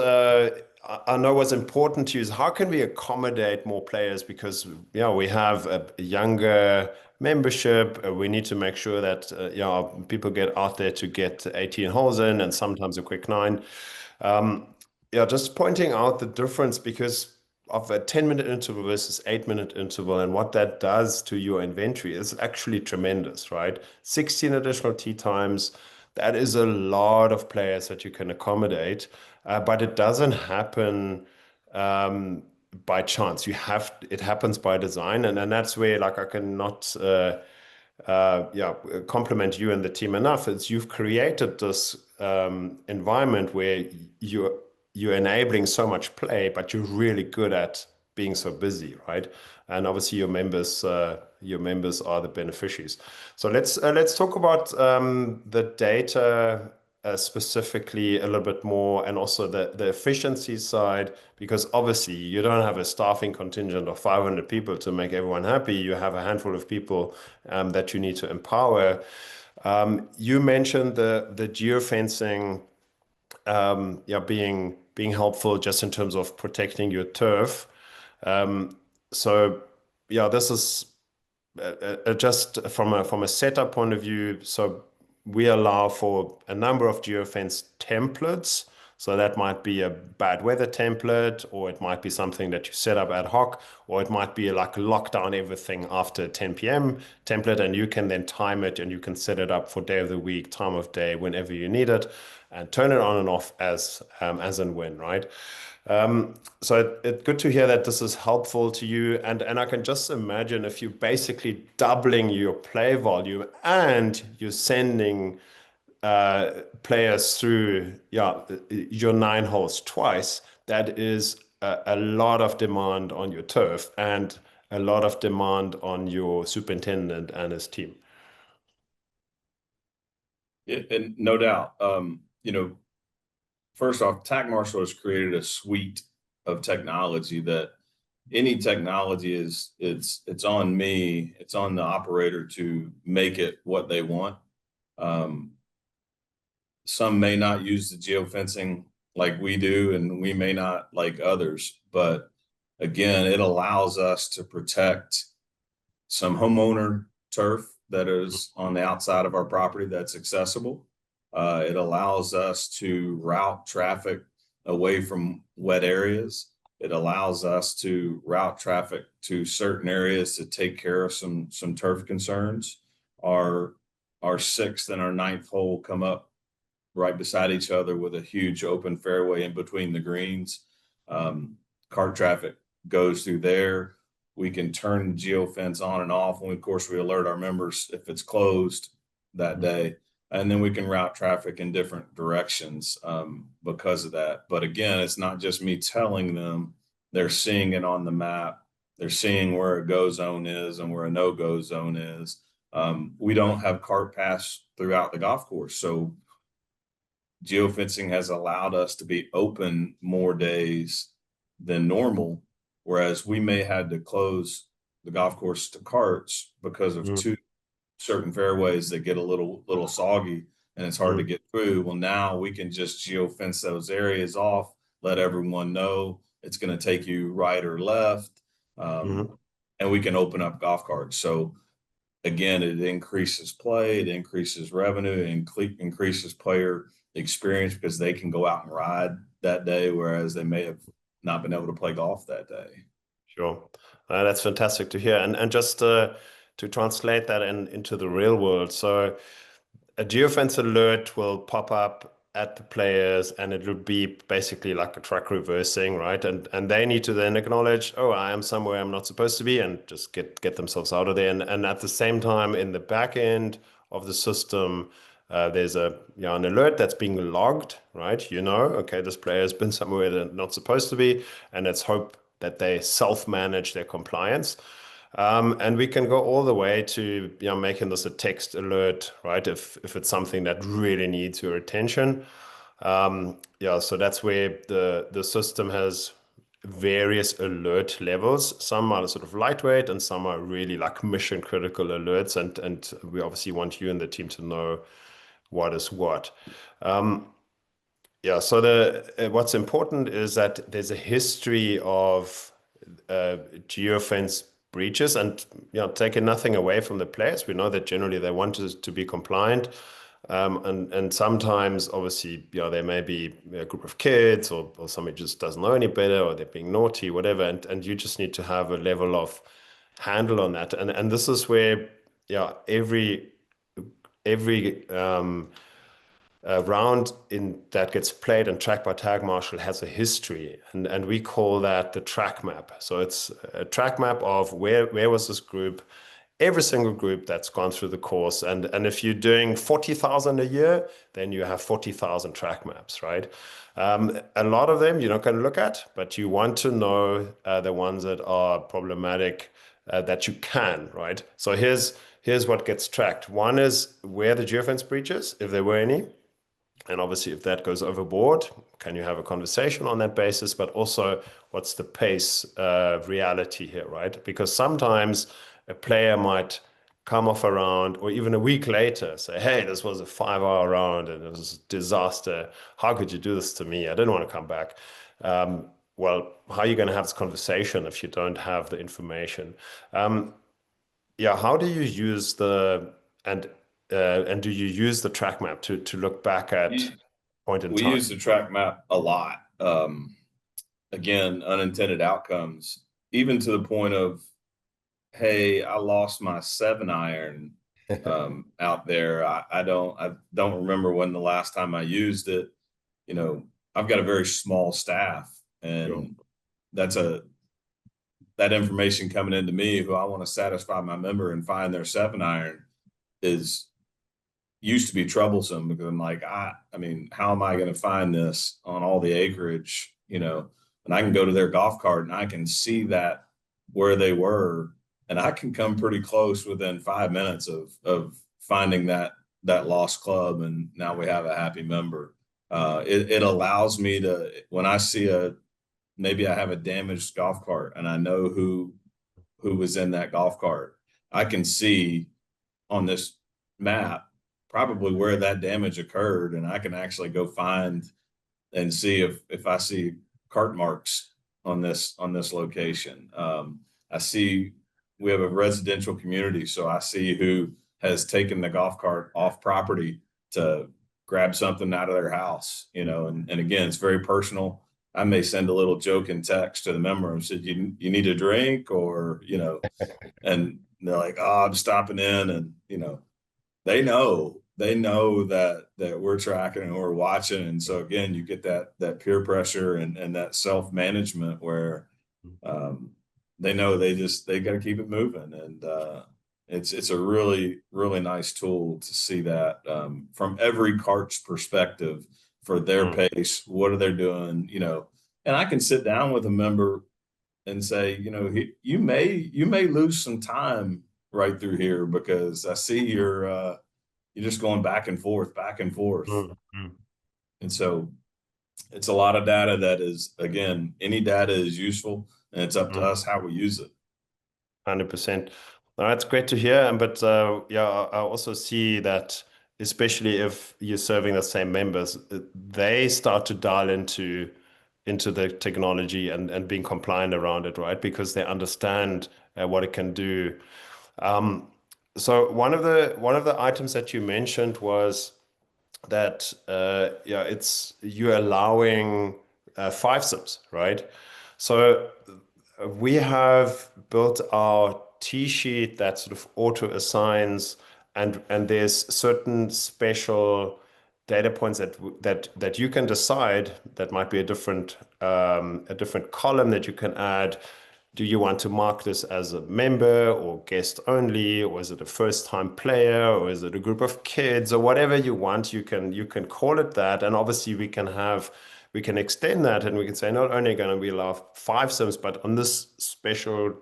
I know was important to you is how can we accommodate more players, because we have a younger membership. We need to make sure that people get out there to get 18 holes in, and sometimes a quick 9. Just pointing out the difference because of a 10-minute interval versus 8-minute interval, and what that does to your inventory is actually tremendous, right? 16 additional tee times. That is a lot of players that you can accommodate, but it doesn't happen by chance. It happens by design, and that's where I cannot compliment you and the team enough. It's you've created this environment where you're enabling so much play, but you're really good at being so busy, right? And obviously your members are the beneficiaries. So let's talk about the data specifically a little bit more, and also the efficiency side, because obviously you don't have a staffing contingent of 500 people to make everyone happy. You have a handful of people that you need to empower. You mentioned the geofencing being helpful just in terms of protecting your turf. So this is just from a setup point of view. So we allow for a number of geofence templates. So that might be a bad weather template, or it might be something that you set up ad hoc, or it might be like lock down everything after 10 p.m. template, and you can then time it and you can set it up for day of the week, time of day, whenever you need it, and turn it on and off as and when, right? So it's good to hear that this is helpful to you, and I can just imagine if you're basically doubling your play volume and you're sending players through your 9 holes twice, that is a lot of demand on your turf and a lot of demand on your superintendent and his team. And no doubt, first off, Tag Marshall has created a suite of technology that any technology is it's on me, it's on the operator to make it what they want. Some may not use the geofencing like we do, and we may not like others, but again, it allows us to protect some homeowner turf that is on the outside of our property that's accessible. It allows us to route traffic away from wet areas. It allows us to route traffic to certain areas to take care of some turf concerns. Our sixth and our ninth hole come up right beside each other with a huge open fairway in between the greens. Cart traffic goes through there. We can turn the geofence on and off. And of course, we alert our members if it's closed that day. And then we can route traffic in different directions because of that. But again, it's not just me telling them, they're seeing it on the map. They're seeing where a go zone is and where a no-go zone is. We don't have cart paths throughout the golf course. So geofencing has allowed us to be open more days than normal, whereas we may had to close the golf course to carts because of two certain fairways that get a little soggy and it's hard to get through. Well, now we can just geofence those areas off, let everyone know it's going to take you right or left, and we can open up golf carts. So again, it increases play, it increases revenue, it increases player experience because they can go out and ride that day, whereas they may have not been able to play golf that day. Sure. That's fantastic to hear. And just to translate that into the real world. So a geofence alert will pop up at the players and it will be basically like a truck reversing, right? And they need to then acknowledge, oh, I am somewhere I'm not supposed to be, and just get themselves out of there. And at the same time, in the back end of the system, there's an alert that's being logged, right? Okay, this player has been somewhere they're not supposed to be, and let's hope that they self-manage their compliance. And we can go all the way to making this a text alert, right? If it's something that really needs your attention. So that's where the system has various alert levels. Some are sort of lightweight and some are really like mission critical alerts. And we obviously want you and the team to know what is what. So what's important is that there's a history of geofence breaches, and taking nothing away from the players. We know that generally they want to be compliant, and sometimes obviously there may be a group of kids or somebody just doesn't know any better, or they're being naughty, whatever, and you just need to have a level of handle on that, and this is where every round in that gets played and tracked by Tag Marshall has a history, and we call that the track map. So it's a track map of where was this group, every single group that's gone through the course, and if you're doing 40,000 a year, then you have 40,000 track maps, right? A lot of them you're not going to look at, but you want to know the ones that are problematic that you can, right? So here's what gets tracked. One is where the geofence breaches, if there were any. And obviously, if that goes overboard, can you have a conversation on that basis? But also, what's the pace reality here, right? Because sometimes a player might come off a round, or even a week later say, hey, this was a 5-hour round and it was a disaster. How could you do this to me? I didn't want to come back. Well, how are you going to have this conversation if you don't have the information? How do you use and do you use the track map to look back at point in time? We use the track map a lot. Again, unintended outcomes, even to the point of, hey, I lost my 7-iron out there. I don't remember when the last time I used it. I've got a very small staff, And that's that information coming into me, who I want to satisfy my member and find their 7-iron, is used to be troublesome, because I'm like, I mean, how am I going to find this on all the acreage, you know? And I can go to their golf cart and I can see that where they were, and I can come pretty close within 5 minutes of finding that lost club, and now we have a happy member. It allows me to, when I see maybe I have a damaged golf cart and I know who was in that golf cart, I can see on this map probably where that damage occurred, and I can actually go find and see if I see cart marks on this location. I see we have a residential community, so I see who has taken the golf cart off property to grab something out of their house, you know, and again, it's very personal. I may send a little joke in text to the member and said, you need a drink, or, you know, and they're like, oh, I'm stopping in. And, you know, they know that we're tracking and we're watching. And so again, you get that peer pressure and that self-management where they know they got to keep it moving. And it's a really, really nice tool to see that from every cart's perspective, for their pace, what are they doing, you know. And I can sit down with a member and say, you know, you may lose some time right through here, because I see you're just going back and forth. And so it's a lot of data that is, again, any data is useful, and it's up to us how we use it. 100%. That's great to hear. But yeah, I also see that, especially if you're serving the same members, they start to dial into the technology and being compliant around it, right? Because they understand what it can do. So one of the items that you mentioned was that yeah, it's you're allowing 5-sims, right? So we have built our T sheet that sort of auto assigns, and there's certain special data points that you can decide that might be a different column that you can add. Do you want to mark this as a member or guest only, or is it a first-time player, or is it a group of kids, or whatever you want? You can call it that, and obviously we can extend that, and we can say not only going to be allow 5-sims, but on this special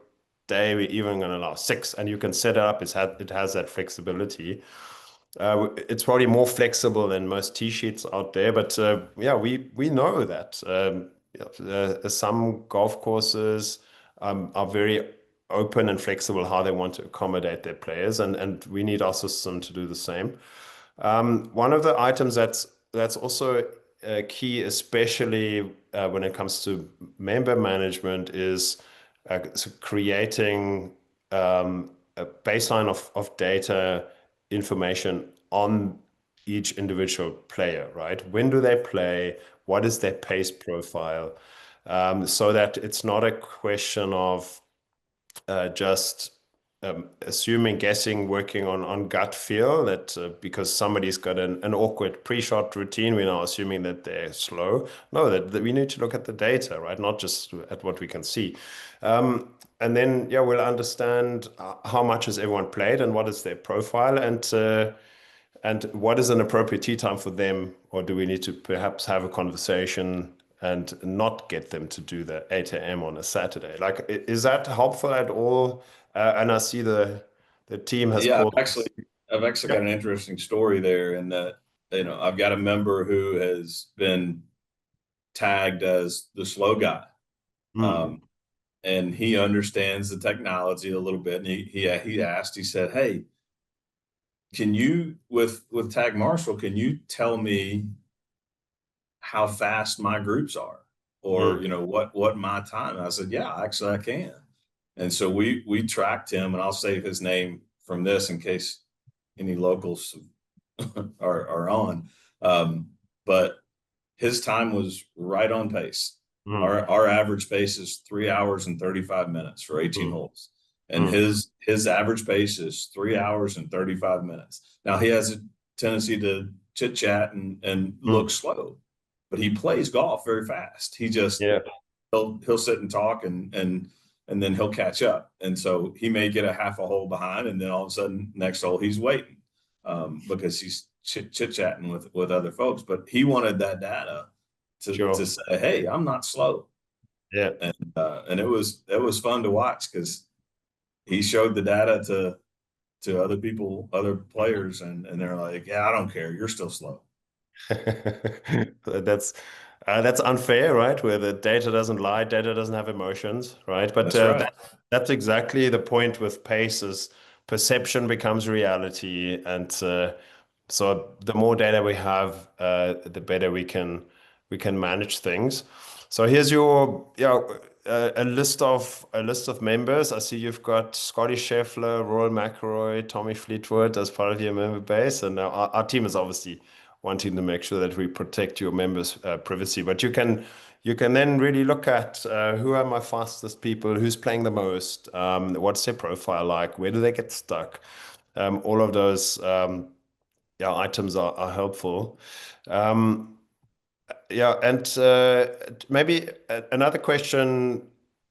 day we're even going to allow 6, and you can set it up. It has that flexibility. It's probably more flexible than most T-sheets out there, but yeah, we know that some golf courses are very open and flexible how they want to accommodate their players, and we need our system to do the same. One of the items that's also key, especially when it comes to member management, is creating a baseline of data information on each individual player, right? When do they play? What is their pace profile? So that it's not a question of just assuming, guessing, working on gut feel, that because somebody's got an awkward pre-shot routine, we're now assuming that they're slow. No, that we need to look at the data, right? Not just at what we can see. And then, yeah, we'll understand how much has everyone played and what is their profile, and what is an appropriate tee time for them, or do we need to perhaps have a conversation and not get them to do the 8 a.m. on a Saturday? Like, is that helpful at all? And I see the team has Yeah, called. I've actually got an interesting story there, in that, you know, I've got a member who has been tagged as the slow guy. And he understands the technology a little bit. And he asked, he said, hey, can you, with Tag Marshall, can you tell me how fast my groups are, or, you know, what my time? I said, yeah, actually I can. And so we tracked him, and I'll save his name from this in case any locals are on. But his time was right on pace. Our average pace is 3 hours and 35 minutes for 18 holes. And his average pace is 3 hours and 35 minutes. Now, he has a tendency to chit chat and look slow, but he plays golf very fast. He just he'll sit and talk and then he'll catch up. And so he may get a half a hole behind, and then all of a sudden next hole he's waiting because he's chit-chatting with other folks. But he wanted that data to say, hey, I'm not slow. Yeah. And it was fun to watch because he showed the data to other people, other players, and they're like, yeah, I don't care, you're still slow. That's unfair, right? Where the data doesn't lie, data doesn't have emotions, right? But That's right. that's exactly the point with pace is perception becomes reality, and so the more data we have, the better we can manage things. So here's your a list of members. I see you've got Scotty Scheffler, Rory McIlroy, Tommy Fleetwood as part of your member base, and our team is obviously wanting to make sure that we protect your members' privacy. But you can then really look at who are my fastest people, who's playing the most, what's their profile like, where do they get stuck. All of those items are helpful. And maybe another question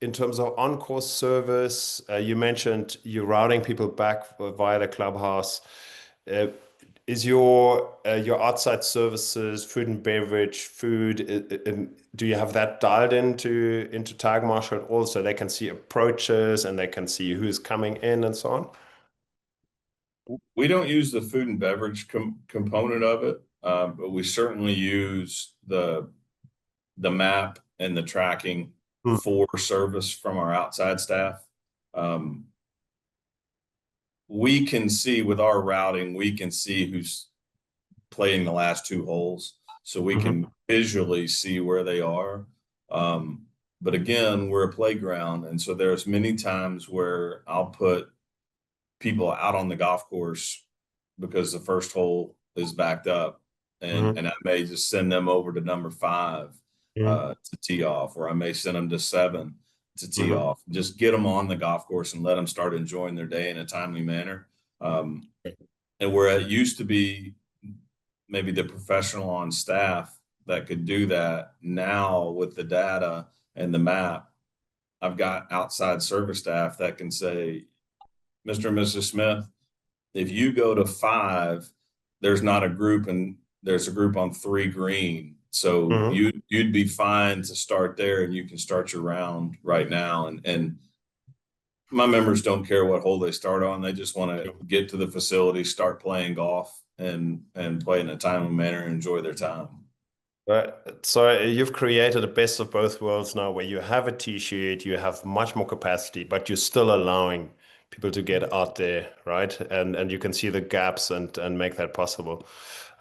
in terms of on-course service. You mentioned you're routing people back via the clubhouse. Uh, is your outside services, food and beverage, do you have that dialed into Tag Marshal at all so they can see approaches and they can see who's coming in and so on? We don't use the food and beverage component of it, but we certainly use the map and the tracking for service from our outside staff. We can see with our routing, we can see who's playing the last two holes, so we can visually see where they are. But again, we're a playground, and so there's many times where I'll put people out on the golf course because the first hole is backed up, and I may just send them over to number 5 to tee off, or I may send them to 7 to tee off. Just get them on the golf course and let them start enjoying their day in a timely manner. And where it used to be maybe the professional on staff that could do that, now with the data and the map, I've got outside service staff that can say, Mr. and Mrs. Smith, if you go to 5, there's not a group, and there's a group on 3 green. So you'd be fine to start there, and you can start your round right now. And my members don't care what hole they start on. They just want to get to the facility, start playing golf, and play in a timely manner and enjoy their time. So you've created the best of both worlds now, where you have a tee sheet, you have much more capacity, but you're still allowing people to get out there, right? And you can see the gaps and make that possible.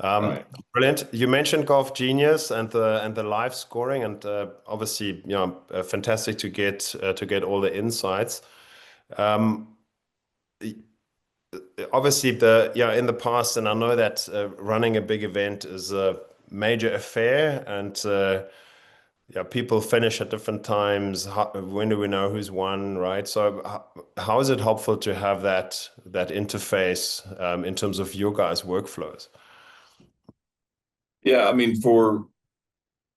Right. Brilliant. You mentioned Golf Genius and the live scoring, and obviously, fantastic to get all the insights. Obviously, in the past, and I know that running a big event is a major affair, and people finish at different times. When do we know who's won, right? So how is it helpful to have that interface in terms of your guys' workflows? Yeah, I mean, for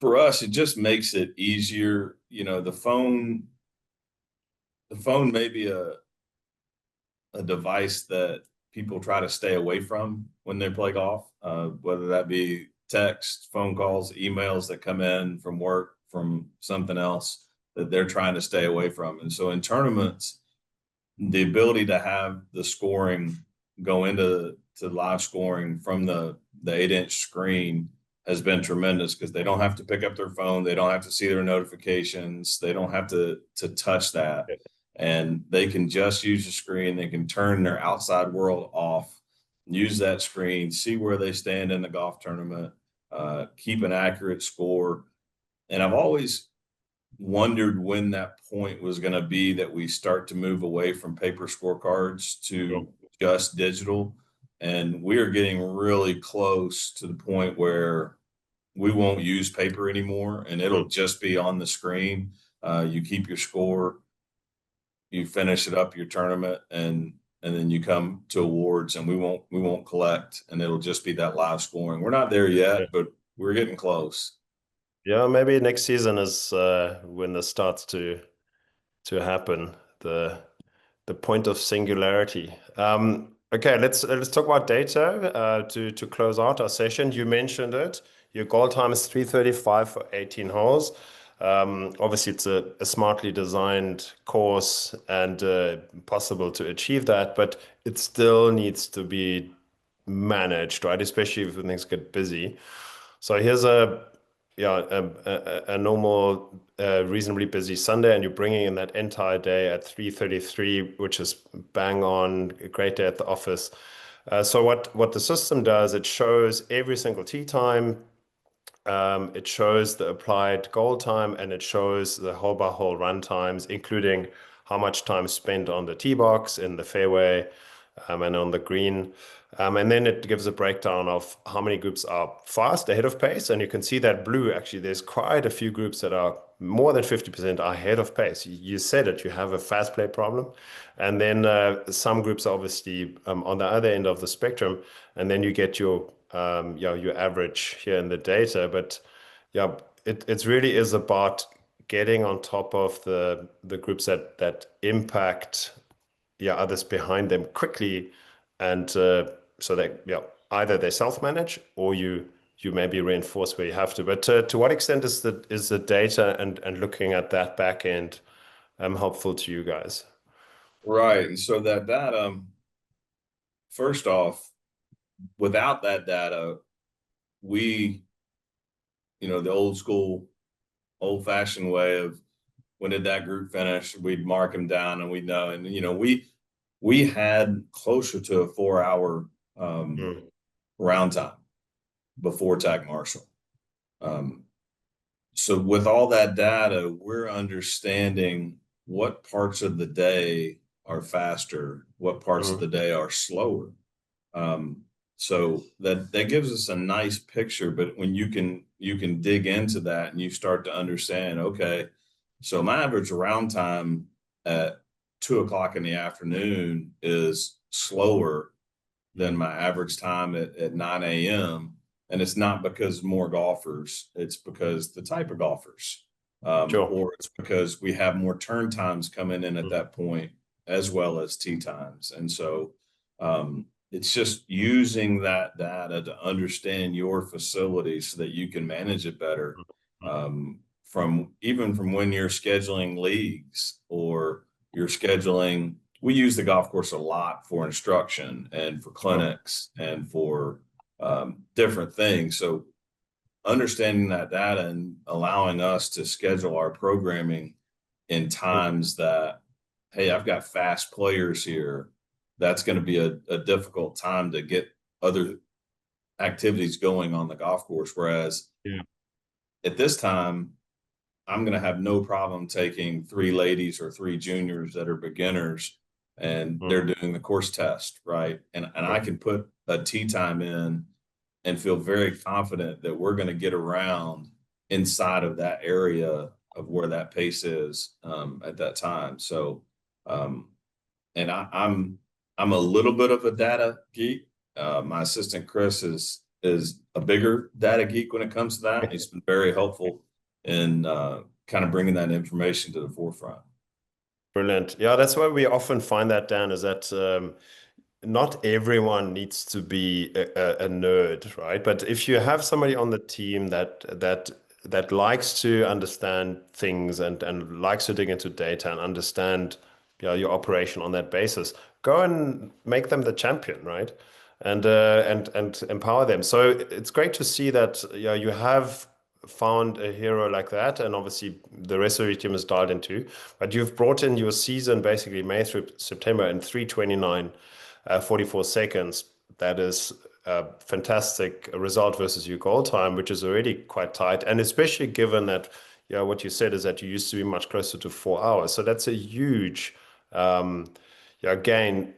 us, it just makes it easier. The phone may be a device that people try to stay away from when they play golf, whether that be text, phone calls, emails that come in from work, from something else that they're trying to stay away from. And so in tournaments, the ability to have the scoring go into live scoring from the 8-inch screen has been tremendous, because they don't have to pick up their phone, they don't have to see their notifications, they don't have to touch that, and they can just use the screen. They can turn their outside world off, use that screen, see where they stand in the golf tournament, keep an accurate score. And I've always wondered when that point was going to be that we start to move away from paper scorecards to just digital. And we are getting really close to the point where we won't use paper anymore, and it'll just be on the screen. You keep your score, you finish it up, your tournament, and then you come to awards, and we won't collect, and it'll just be that live scoring. We're not there yet, but we're getting close. Yeah, maybe next season is when this starts to happen. The point of singularity. Okay, let's talk about data to close out our session. You mentioned it. Your goal time is 3:35 for 18 holes. Obviously, it's a smartly designed course and possible to achieve that, but it still needs to be managed, right? Especially if things get busy. So here's a normal, reasonably busy Sunday, and you're bringing in that entire day at 3:33, which is bang on, a great day at the office. So what the system does, it shows every single tee time, it shows the applied goal time, and it shows the hole by hole run times, including how much time spent on the tee box, in the fairway, and on the green. And then it gives a breakdown of how many groups are fast, ahead of pace. And you can see that blue, actually, there's quite a few groups that are more than 50% ahead of pace. You said it, you have a fast play problem. And then some groups are obviously on the other end of the spectrum. And then you get your average here in the data. But yeah, it really is about getting on top of the groups that impact others behind them quickly, and so that either they self-manage or you maybe reinforce where you have to. But to what extent is the data and looking at that back end helpful to you guys? Right. And so that first off, without that data, we, the old school, old fashioned way of when did that group finish, we'd mark them down and we know. And, we had closer to a 4 hour Mm. round time before Tag Marshall. So with all that data, we're understanding what parts of the day are faster, what parts of the Mm. day are slower. So that gives us a nice picture. But when you can dig into that and you start to understand, okay, so my average round time at 2 o'clock in the afternoon is slower than my average time at 9 a.m. And it's not because more golfers, it's because the type of golfers, Sure. or it's because we have more turn times coming in at Mm. that point, as well as tee times. And so it's just using that data to understand your facility so that you can manage it better. From when you're scheduling leagues or you're scheduling, we use the golf course a lot for instruction and for Sure. clinics and for different things. So understanding that data and allowing us to schedule our programming in times that, hey, I've got fast players here. That's going to be a difficult time to get other activities going on the golf course. Whereas Yeah. at this time, I'm going to have no problem taking 3 ladies or 3 juniors that are beginners and they're Mm. doing the course test, right? And I can put a tee time in and feel very confident that we're going to get around inside of that area of where that pace is at that time. So, and I'm a little bit of a data geek. My assistant Chris is a bigger data geek when it comes to that. He's been very helpful in kind of bringing that information to the forefront. Brilliant. Yeah, that's why we often find that, Dan, is that not everyone needs to be a nerd, right? But if you have somebody on the team that likes to understand things and likes to dig into data and understand your operation on that basis, go and make them the champion, right? And empower them. So it's great to see that you have found a hero like that, and obviously the rest of your team is dialed into. But you've brought in your season basically May through September in 3:29. 44 seconds. That is a fantastic result versus your goal time, which is already quite tight. And especially given that, what you said is that you used to be much closer to 4 hours. So that's a huge gain.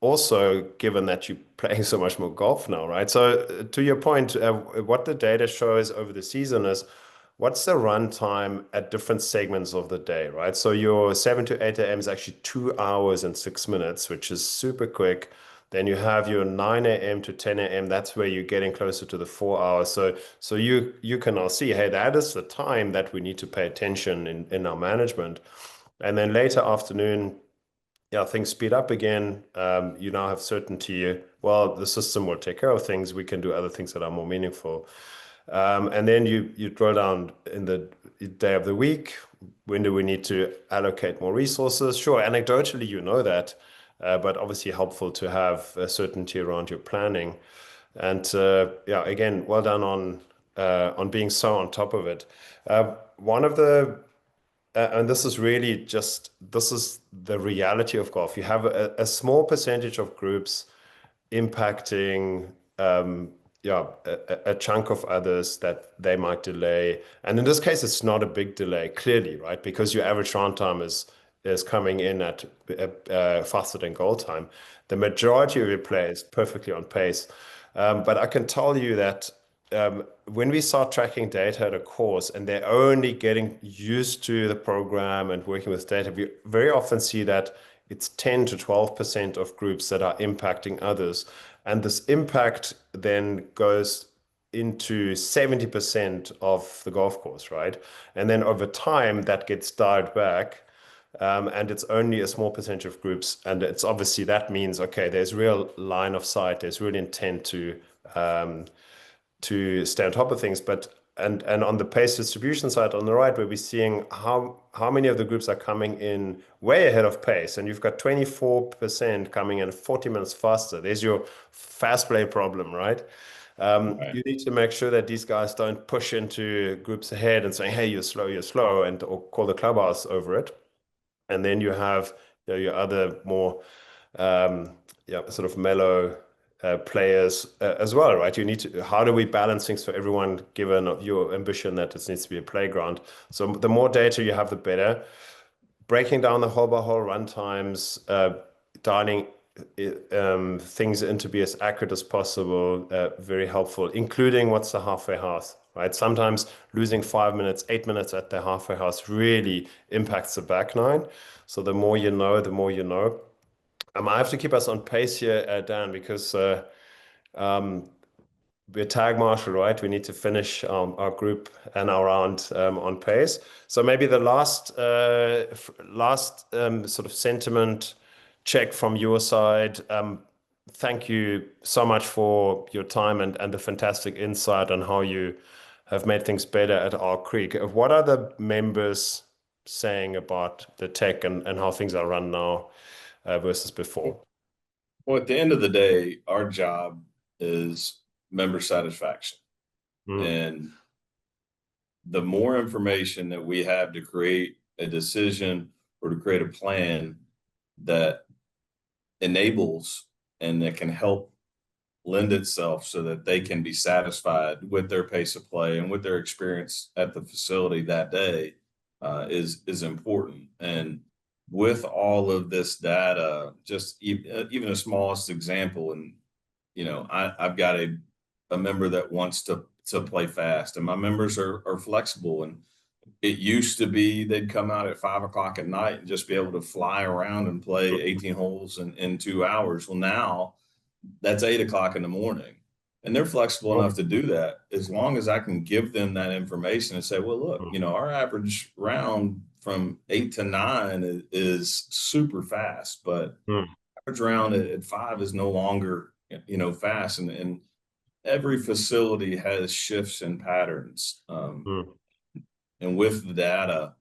Also, given that you're playing so much more golf now, right? So, to your point, what the data shows over the season is what's the run time at different segments of the day, right? So, your 7 to 8 a.m. is actually 2 hours and 6 minutes, which is super quick. Then you have your 9 a.m. to 10 a.m. That's where you're getting closer to the 4 hours. So you can now see, hey, that is the time that we need to pay attention in our management. And then later afternoon, yeah, things speed up again. You now have certainty. Well, the system will take care of things. We can do other things that are more meaningful. And then you drill down in the day of the week. When do we need to allocate more resources? Sure, anecdotally, you know that, but obviously helpful to have a certainty around your planning. And yeah, again, well done on being so on top of it. One of the and this is really just this is the reality of golf. You have a small percentage of groups impacting yeah a chunk of others that they might delay. And in this case, it's not a big delay, clearly, right? Because your average round time is coming in at faster than goal time. The majority of your play is perfectly on pace. But I can tell you that when we start tracking data at a course and they're only getting used to the program and working with data, we very often see that it's 10 to 12% of groups that are impacting others. And this impact then goes into 70% of the golf course, right? And then over time, that gets dialed back. And it's only a small percentage of groups. And it's obviously that means, okay, there's real line of sight, there's real intent um, to stay on top of things. But and on the pace distribution side on the right, where we're seeing how many of the groups are coming in way ahead of pace, and you've got 24% coming in 40 minutes faster. There's your fast play problem, right? Right. You need to make sure that these guys don't push into groups ahead and saying, "Hey, you're slow," and or call the clubhouse over it. And then you have your other more yeah, sort of mellow players as well, right? You need to, how do we balance things for everyone given your ambition that this needs to be a playground? So the more data you have, the better. Breaking down the hole by hole run times, dialing things in to be as accurate as possible, very helpful, including what's the halfway house, right? Sometimes losing 5 minutes, 8 minutes at the halfway house really impacts the back nine. So the more you know, the more you know. I have to keep us on pace here, Dan, because um, we're tag marshal, right? We need to finish our group and our round on pace. So maybe the last sort of sentiment check from your side. Thank you so much for your time and the fantastic insight on how you have made things better at Owl Creek. What are the members saying about the tech and how things are run now versus before? Well, at the end of the day, our job is member satisfaction. Mm, And the more information that we have to create a decision or to create a plan that enables and that can help lend itself so that they can be satisfied with their pace of play and with their experience at the facility that day is important. And with all of this data, just even the smallest example, and I've got a member that wants to play fast, and my members are flexible. And it used to be they'd come out at 5 o'clock at night and just be able to fly around and play 18 holes in 2 hours. Well, now that's 8 o'clock in the morning. And they're flexible enough to do that as long as I can give them that information and say, well, look, our average round from 8 to 9 is super fast, but average round at 5 is no longer, fast. And every facility has shifts and patterns. And with the data,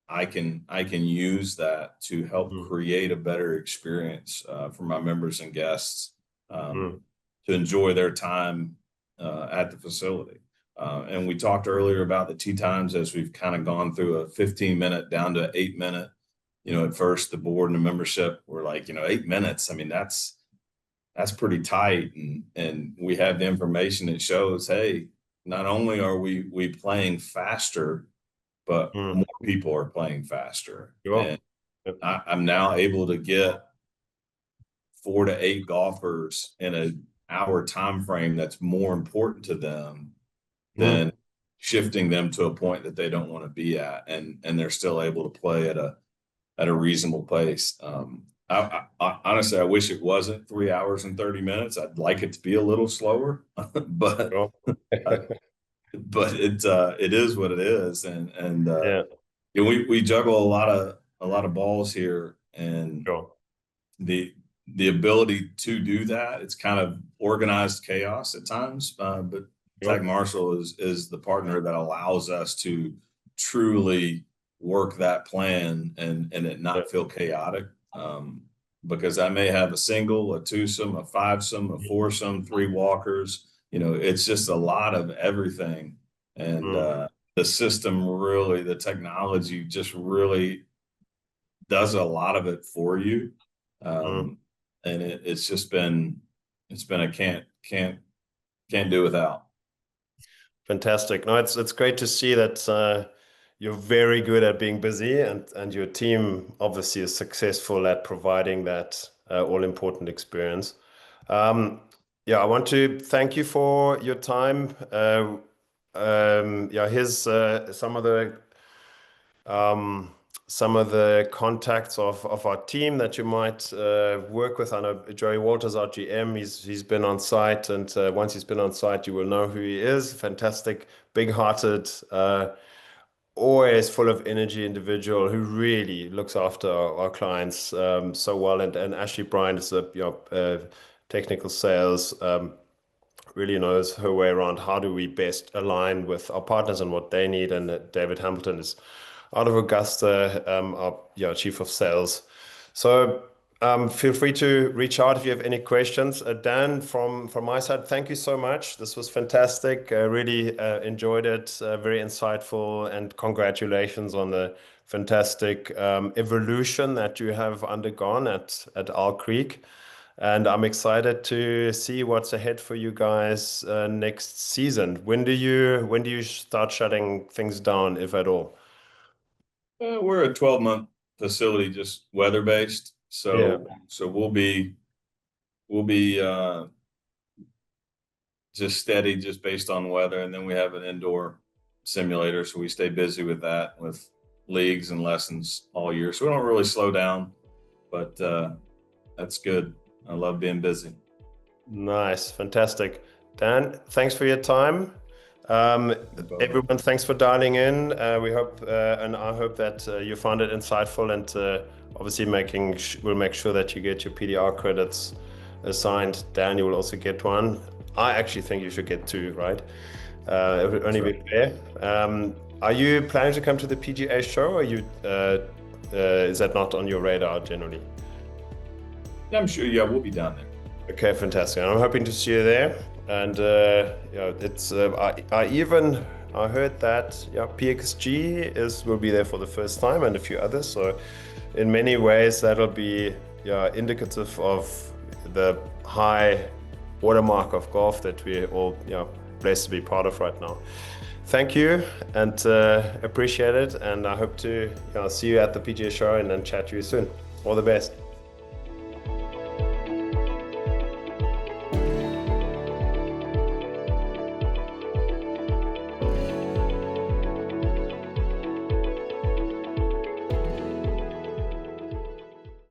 I can use that to help create a better experience for my members and guests to enjoy their time at the facility. And we talked earlier about the tee times as we've kind of gone through a 15-minute down to 8-minute. At first the board and the membership were like, 8 minutes. I mean, that's pretty tight. And we have the information that shows, hey, not only are we playing faster, but more people are playing faster. And I'm now able to get 4 to 8 golfers in an hour time frame that's more important to them than shifting them to a point that they don't want to be at, and they're still able to play at a reasonable pace. Honestly, I wish it wasn't 3 hours and 30 minutes. I'd like it to be a little slower, but Sure. uh, it is what it is. And Yeah, you know, we juggle a lot of balls here, and sure. the the ability to do that, it's kind of organized chaos at times. But Tag Sure. Marshall is the partner that allows us to truly work that plan and it Yeah. not feel chaotic. Because I may have a single, a twosome, a fivesome, a foursome, three walkers. You know, it's just a lot of everything. And Mm, the system really, the technology just really does a lot of it for you. mm. And it's just been, it's been a can't do without. Fantastic. No, it's great to see that you're very good at being busy, and your team obviously is successful at providing that all important experience. Um, yeah, I want to thank you for your time. Yeah, here's um, some of the contacts of our team that you might work with. I know Joey Walters, our GM, he's been on site, and once he's been on site, you will know who he is. Fantastic, big-hearted, always full of energy individual who really looks after our clients so well. And Ashley Bryant is a technical sales. Really knows her way around how do we best align with our partners and what they need. And David Hamilton is out of Augusta, our chief of sales. So feel free to reach out if you have any questions. Dan, from my side, thank you so much. This was fantastic. I really enjoyed it. Very insightful, and congratulations on the fantastic evolution that you have undergone at Owl Creek. And I'm excited to see what's ahead for you guys next season. When do you start shutting things down, if at all? We're a 12-month facility, just weather based. Yeah. So we'll be just steady, just based on weather, and then we have an indoor simulator, so we stay busy with that, with leagues and lessons all year. So we don't really slow down, but that's good. I love being busy. Nice, fantastic. Dan, thanks for your time. Um, Everyone, thanks for dialing in. We hope, and I hope that you found it insightful, and obviously we'll make sure that you get your PDR credits assigned. Dan, you will also get one. I actually think you should get two, right? It would only be fair. Are you planning to come to the PGA show, or is that not on your radar generally? I'm sure, yeah, we'll be down there. Okay, fantastic. I'm hoping to see you there. And it's I heard that PXG will be there for the first time, and a few others. So in many ways that'll be indicative of the high watermark of golf that we're all blessed to be part of right now. Thank you, and appreciate it. And I hope to see you at the PGA show and then chat to you soon. All the best.